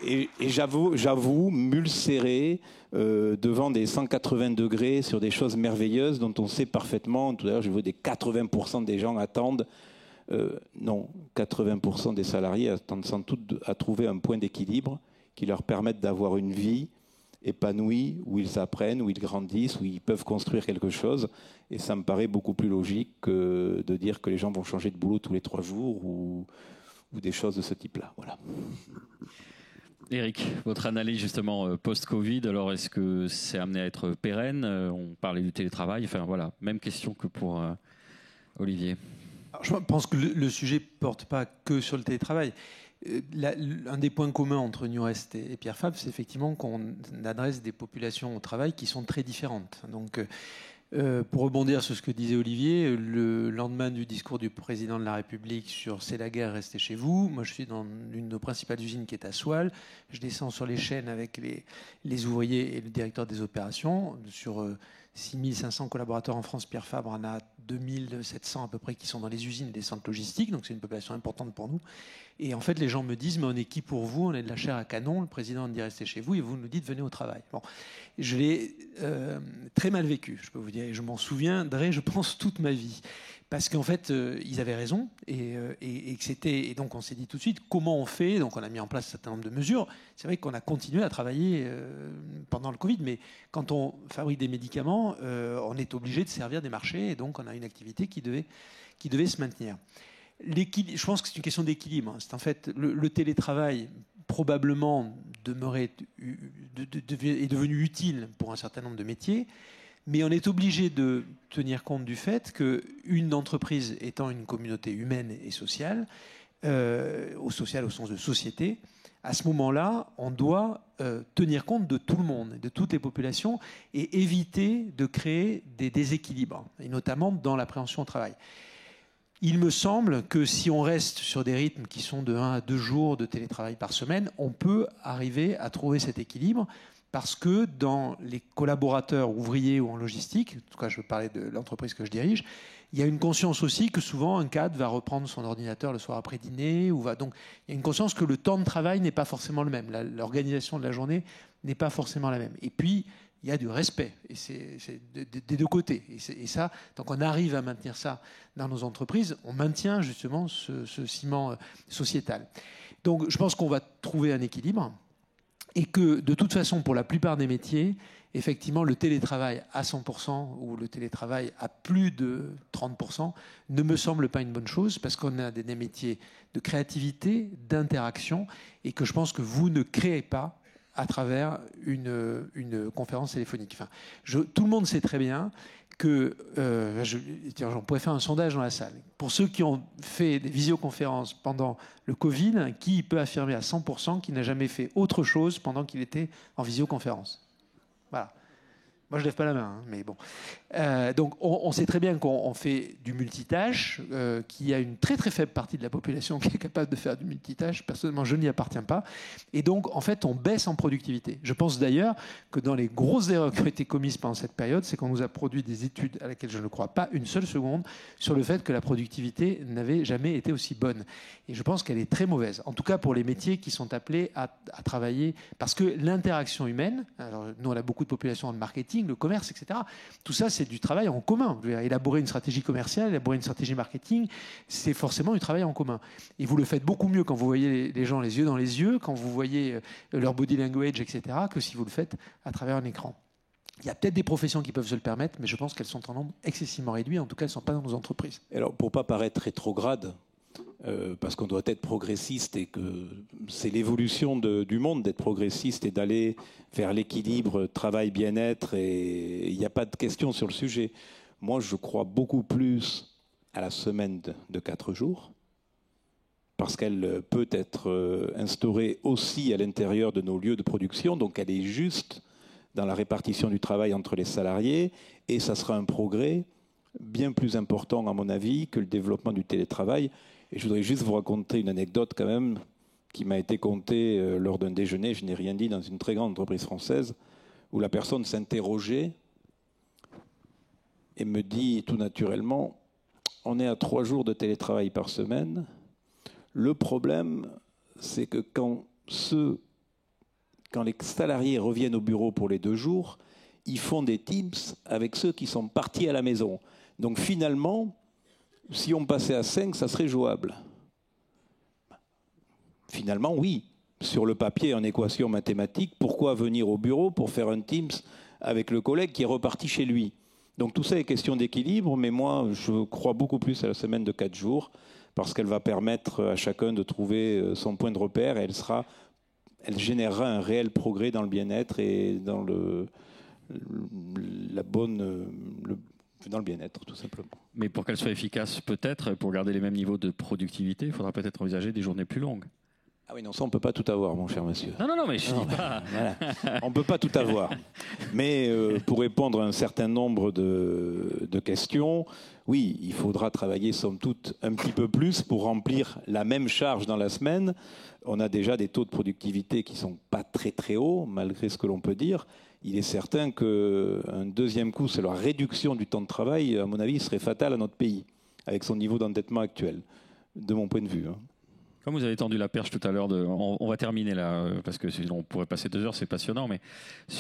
Et j'avoue, mule serrée devant des 180 degrés sur des choses merveilleuses dont on sait parfaitement, tout à l'heure je vois des 80% des gens attendent, non, 80% des salariés attendent sans doute à trouver un point d'équilibre qui leur permette d'avoir une vie épanouie, où ils apprennent, où ils grandissent, où ils peuvent construire quelque chose. Et ça me paraît beaucoup plus logique que de dire que les gens vont changer de boulot tous les 3 jours ou des choses de ce type-là. Voilà. Éric, votre analyse justement post-Covid, alors est-ce que c'est amené à être pérenne? On parlait du télétravail, enfin voilà, même question que pour Olivier. Alors, je pense que le sujet ne porte pas que sur le télétravail. Un des points communs entre Newrest et Pierre Fabre, c'est effectivement qu'on adresse des populations au travail qui sont très différentes. Donc, pour rebondir sur ce que disait Olivier, le lendemain du discours du président de la République sur c'est la guerre, restez chez vous. Moi, je suis dans une de nos principales usines qui est à Soile. Je descends sur les chaînes avec les ouvriers et le directeur des opérations. Sur 6500 collaborateurs en France, Pierre Fabre en a 2700 à peu près qui sont dans les usines et les centres logistiques. Donc, c'est une population importante pour nous. Et en fait, les gens me disent, mais on est qui pour vous? On est de la chair à canon. Le président dit restez chez vous et vous nous dites venez au travail. Bon, je l'ai très mal vécu, je peux vous dire. Et je m'en souviendrai, je pense, toute ma vie. Parce qu'en fait, ils avaient raison. Et donc, on s'est dit tout de suite comment on fait. Donc, on a mis en place un certain nombre de mesures. C'est vrai qu'on a continué à travailler pendant le Covid. Mais quand on fabrique des médicaments, on est obligé de servir des marchés. Et donc, on a une activité qui devait se maintenir. Je pense que c'est une question d'équilibre. C'est en fait le télétravail probablement est devenu utile pour un certain nombre de métiers, mais on est obligé de tenir compte du fait qu'une entreprise étant une communauté humaine et sociale, au sens de société, à ce moment-là, on doit tenir compte de tout le monde, de toutes les populations, et éviter de créer des déséquilibres, et notamment dans l'appréhension au travail. Il me semble que si on reste sur des rythmes qui sont de 1 à 2 jours de télétravail par semaine, on peut arriver à trouver cet équilibre parce que dans les collaborateurs ouvriers ou en logistique, en tout cas je veux parler de l'entreprise que je dirige, il y a une conscience aussi que souvent un cadre va reprendre son ordinateur le soir après dîner. Donc il y a une conscience que le temps de travail n'est pas forcément le même. L'organisation de la journée n'est pas forcément la même. Et puis, il y a du respect, et c'est des deux côtés. Et ça, tant qu'on arrive à maintenir ça dans nos entreprises, on maintient justement ce ciment sociétal. Donc je pense qu'on va trouver un équilibre, et que de toute façon, pour la plupart des métiers, effectivement, le télétravail à 100% ou le télétravail à plus de 30% ne me semble pas une bonne chose, parce qu'on a des métiers de créativité, d'interaction, et que je pense que vous ne créez pas à travers une conférence téléphonique. Enfin, tout le monde sait très bien que... on pourrait faire un sondage dans la salle. Pour ceux qui ont fait des visioconférences pendant le Covid, qui peut affirmer à 100% qu'il n'a jamais fait autre chose pendant qu'il était en visioconférence? Voilà. Moi, je ne lève pas la main, hein, mais bon. Donc, on sait très bien qu'on fait du multitâche, qu'il y a une très très faible partie de la population qui est capable de faire du multitâche. Personnellement, je n'y appartiens pas. Et donc, en fait, on baisse en productivité. Je pense d'ailleurs que dans les grosses erreurs qui ont été commises pendant cette période, c'est qu'on nous a produit des études à laquelle je ne crois pas une seule seconde sur le fait que la productivité n'avait jamais été aussi bonne. Et je pense qu'elle est très mauvaise. En tout cas, pour les métiers qui sont appelés à travailler. Parce que l'interaction humaine, alors nous, on a beaucoup de populations dans le marketing, le commerce, etc. Tout ça, c'est du travail en commun. Je veux dire, élaborer une stratégie commerciale, élaborer une stratégie marketing, c'est forcément du travail en commun. Et vous le faites beaucoup mieux quand vous voyez les gens les yeux dans les yeux, quand vous voyez leur body language, etc., que si vous le faites à travers un écran. Il y a peut-être des professions qui peuvent se le permettre, mais je pense qu'elles sont en nombre excessivement réduit. En tout cas, elles ne sont pas dans nos entreprises. Alors, pour ne pas paraître rétrograde, parce qu'on doit être progressiste et que c'est l'évolution du monde d'être progressiste et d'aller vers l'équilibre travail-bien-être, et il n'y a pas de question sur le sujet. Moi, je crois beaucoup plus à la semaine de 4 jours, parce qu'elle peut être instaurée aussi à l'intérieur de nos lieux de production, donc elle est juste dans la répartition du travail entre les salariés, et ça sera un progrès bien plus important, à mon avis, que le développement du télétravail. Et je voudrais juste vous raconter une anecdote quand même qui m'a été contée lors d'un déjeuner, je n'ai rien dit, dans une très grande entreprise française, où la personne s'interrogeait et me dit tout naturellement, on est à 3 jours de télétravail par semaine. Le problème, c'est que quand les salariés reviennent au bureau pour les 2 jours, ils font des Teams avec ceux qui sont partis à la maison. Donc finalement, si on passait à 5, ça serait jouable. Finalement, oui. Sur le papier, en équation mathématique, pourquoi venir au bureau pour faire un Teams avec le collègue qui est reparti chez lui? Donc tout ça est question d'équilibre, mais moi, je crois beaucoup plus à la semaine de 4 jours, parce qu'elle va permettre à chacun de trouver son point de repère, et elle sera elle générera un réel progrès dans le bien-être et dans dans le bien-être, tout simplement. Mais pour qu'elle soit efficace, peut-être, pour garder les mêmes niveaux de productivité, il faudra peut-être envisager des journées plus longues. Ah oui, non, ça on ne peut pas tout avoir, mon cher monsieur. Non, mais je ne dis pas. Voilà. On ne peut pas tout avoir. Mais pour répondre à un certain nombre de questions, oui, il faudra travailler, somme toute, un petit peu plus pour remplir la même charge dans la semaine. On a déjà des taux de productivité qui ne sont pas très très hauts, malgré ce que l'on peut dire. Il est certain qu'un deuxième coup, c'est la réduction du temps de travail, à mon avis, serait fatal à notre pays, avec son niveau d'endettement actuel, de mon point de vue. Comme vous avez tendu la perche tout à l'heure, on va terminer là, parce que sinon on pourrait passer 2 heures, c'est passionnant, mais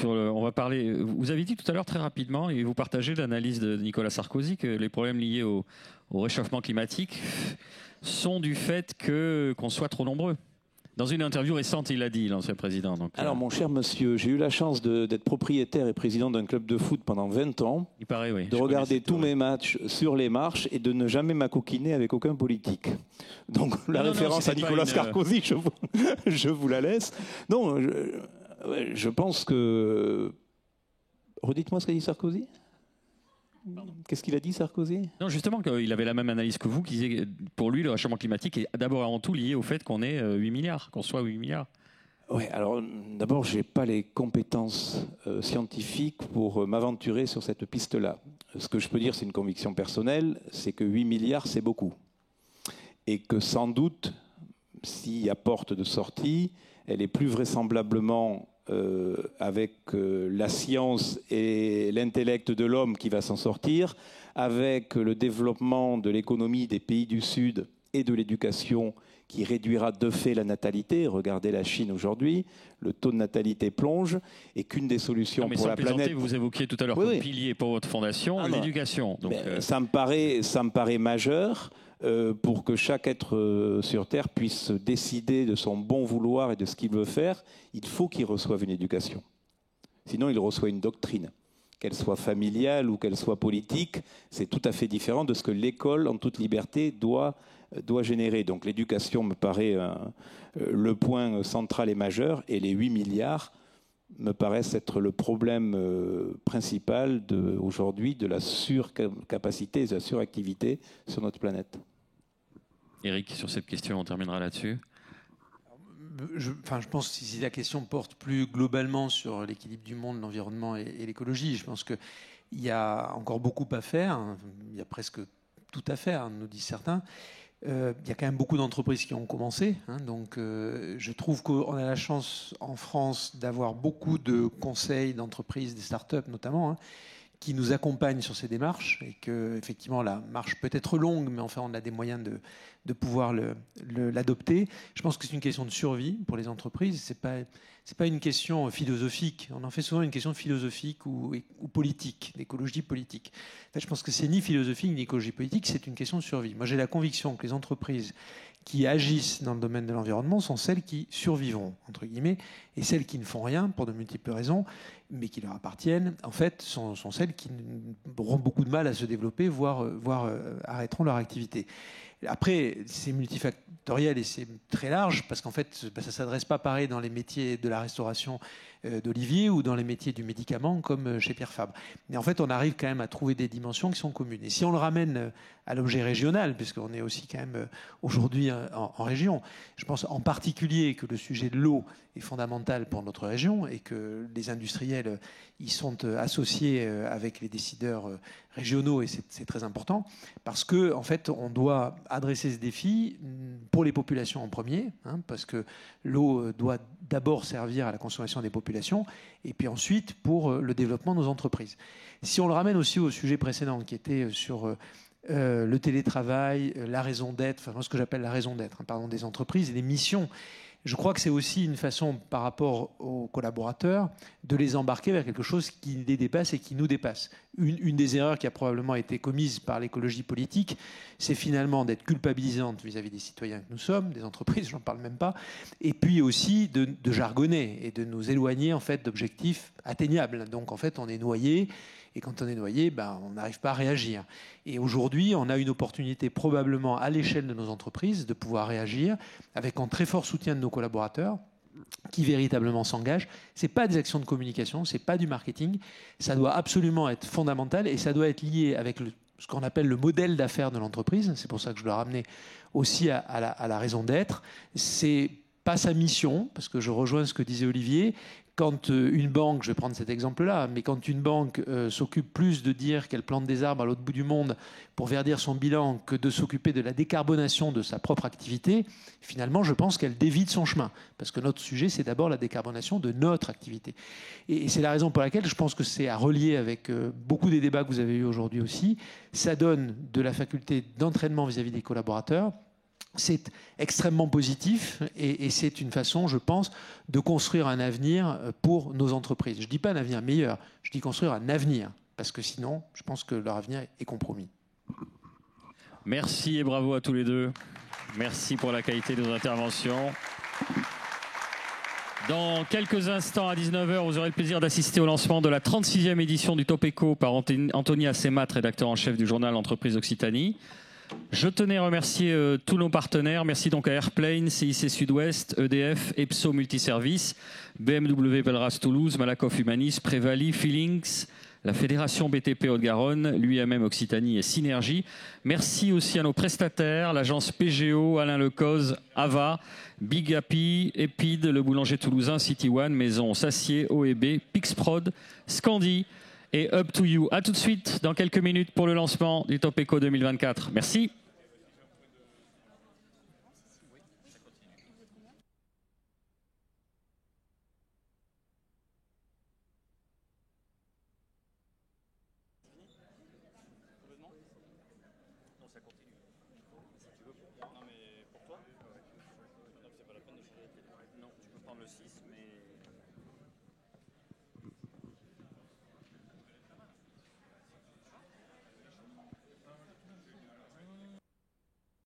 on va parler. Vous avez dit tout à l'heure très rapidement, et vous partagez l'analyse de Nicolas Sarkozy, que les problèmes liés au réchauffement climatique sont du fait qu'on soit trop nombreux. Dans une interview récente, il l'a dit, l'ancien président. Donc, alors, mon cher monsieur, j'ai eu la chance d'être propriétaire et président d'un club de foot pendant 20 ans. Il paraît, oui. De regarder tous mes matchs sur les marches et de ne jamais m'acoquiner avec aucun politique. Donc, la référence à Nicolas Sarkozy, je vous la laisse. Non, je pense que... Redites-moi ce qu'a dit Sarkozy. Qu'est-ce qu'il a dit, Sarkozy? Non, justement, il avait la même analyse que vous, qui disait que pour lui, le réchauffement climatique est d'abord et avant tout lié au fait qu'on ait 8 milliards, qu'on soit 8 milliards. Oui, alors d'abord, je n'ai pas les compétences scientifiques pour m'aventurer sur cette piste-là. Ce que je peux dire, c'est une conviction personnelle, c'est que 8 milliards, c'est beaucoup. Et que sans doute, s'il y a porte de sortie, elle est plus vraisemblablement avec la science et l'intellect de l'homme qui va s'en sortir, avec le développement de l'économie des pays du Sud et de l'éducation qui réduira de fait la natalité. Regardez la Chine aujourd'hui, le taux de natalité plonge, et qu'une des solutions pour la planète... Vous évoquiez tout à l'heure comme pilier pour votre fondation l'éducation. Donc, ça me paraît majeur. Pour que chaque être sur Terre puisse décider de son bon vouloir et de ce qu'il veut faire, il faut qu'il reçoive une éducation. Sinon, il reçoit une doctrine. Qu'elle soit familiale ou qu'elle soit politique, c'est tout à fait différent de ce que l'école, en toute liberté, doit générer. Donc l'éducation me paraît le point central et majeur, et les 8 milliards me paraissent être le problème principal aujourd'hui de la surcapacité et de la suractivité sur notre planète. Éric, sur cette question, on terminera là-dessus. Je pense que si la question porte plus globalement sur l'équilibre du monde, l'environnement et l'écologie, je pense qu'il y a encore beaucoup à faire. Il y a presque tout à faire, nous disent certains. Il y a quand même beaucoup d'entreprises qui ont commencé. Donc, je trouve qu'on a la chance en France d'avoir beaucoup de conseils d'entreprises, des startups notamment, qui nous accompagnent sur ces démarches, et que effectivement la marche peut être longue, mais enfin on a des moyens de pouvoir l'adopter. Je pense que c'est une question de survie pour les entreprises. C'est pas une question philosophique. On en fait souvent une question philosophique ou politique, d'écologie politique. En fait, je pense que c'est ni philosophique ni écologie politique, c'est une question de survie. Moi, j'ai la conviction que les entreprises qui agissent dans le domaine de l'environnement sont celles qui survivront, entre guillemets, et celles qui ne font rien, pour de multiples raisons, mais qui leur appartiennent, en fait, sont celles qui auront beaucoup de mal à se développer, voire arrêteront leur activité. Après, c'est multifactoriel et c'est très large, parce qu'en fait, ça ne s'adresse pas pareil dans les métiers de la restauration d'Olivier ou dans les métiers du médicament comme chez Pierre Fabre. Mais en fait, on arrive quand même à trouver des dimensions qui sont communes. Et si on le ramène à l'objet régional, puisqu'on est aussi quand même aujourd'hui en région, je pense en particulier que le sujet de l'eau est fondamental pour notre région et que les industriels y sont associés avec les décideurs régionaux, et c'est très important, parce que en fait, on doit adresser ce défi pour les populations en premier, parce que l'eau doit d'abord servir à la consommation des populations, et puis ensuite pour le développement de nos entreprises. Si on le ramène aussi au sujet précédent, qui était sur le télétravail, la raison d'être, enfin, ce que j'appelle la raison d'être, des entreprises et des missions, je crois que c'est aussi une façon, par rapport aux collaborateurs, de les embarquer vers quelque chose qui les dépasse et qui nous dépasse. Une des erreurs qui a probablement été commise par l'écologie politique, c'est finalement d'être culpabilisante vis-à-vis des citoyens que nous sommes, des entreprises, j'en parle même pas, et puis aussi de jargonner et de nous éloigner en fait d'objectifs atteignables. Donc en fait, on est noyé. Et quand on est noyé, on n'arrive pas à réagir. Et aujourd'hui, on a une opportunité probablement à l'échelle de nos entreprises de pouvoir réagir avec un très fort soutien de nos collaborateurs qui véritablement s'engagent. Ce n'est pas des actions de communication, ce n'est pas du marketing. Ça doit absolument être fondamental et ça doit être lié avec ce qu'on appelle le modèle d'affaires de l'entreprise. C'est pour ça que je dois ramener aussi à la raison d'être. C'est pas sa mission, parce que je rejoins ce que disait Olivier. Quand une banque, je vais prendre cet exemple-là, mais quand une banque s'occupe plus de dire qu'elle plante des arbres à l'autre bout du monde pour verdir son bilan que de s'occuper de la décarbonation de sa propre activité, finalement, je pense qu'elle dévie de son chemin. Parce que notre sujet, c'est d'abord la décarbonation de notre activité. Et c'est la raison pour laquelle je pense que c'est à relier avec beaucoup des débats que vous avez eus aujourd'hui aussi. Ça donne de la faculté d'entraînement vis-à-vis des collaborateurs. C'est extrêmement positif et c'est une façon, je pense, de construire un avenir pour nos entreprises. Je ne dis pas un avenir meilleur, je dis construire un avenir, parce que sinon, je pense que leur avenir est compromis. Merci et bravo à tous les deux. Merci pour la qualité de vos interventions. Dans quelques instants, à 19 h, vous aurez le plaisir d'assister au lancement de la 36e édition du Topeco par Anthony Assemat, rédacteur en chef du journal Entreprise Occitanie. Je tenais à remercier tous nos partenaires. Merci donc à Airplane, CIC Sud-Ouest, EDF, Epso Multiservice, BMW Belras Toulouse, Malakoff Humanis, Prévali, Feelings, la Fédération BTP Haute-Garonne, l'UIMM Occitanie et Synergie. Merci aussi à nos prestataires, l'agence PGO, Alain Lecoz, Ava, Big Happy, Epide, le boulanger toulousain, City One, Maison Sassier, OEB, Pixprod, Scandi et Up to You. À tout de suite dans quelques minutes pour le lancement du Topeco 2024. Merci. Non, tu peux prendre le 6, mais...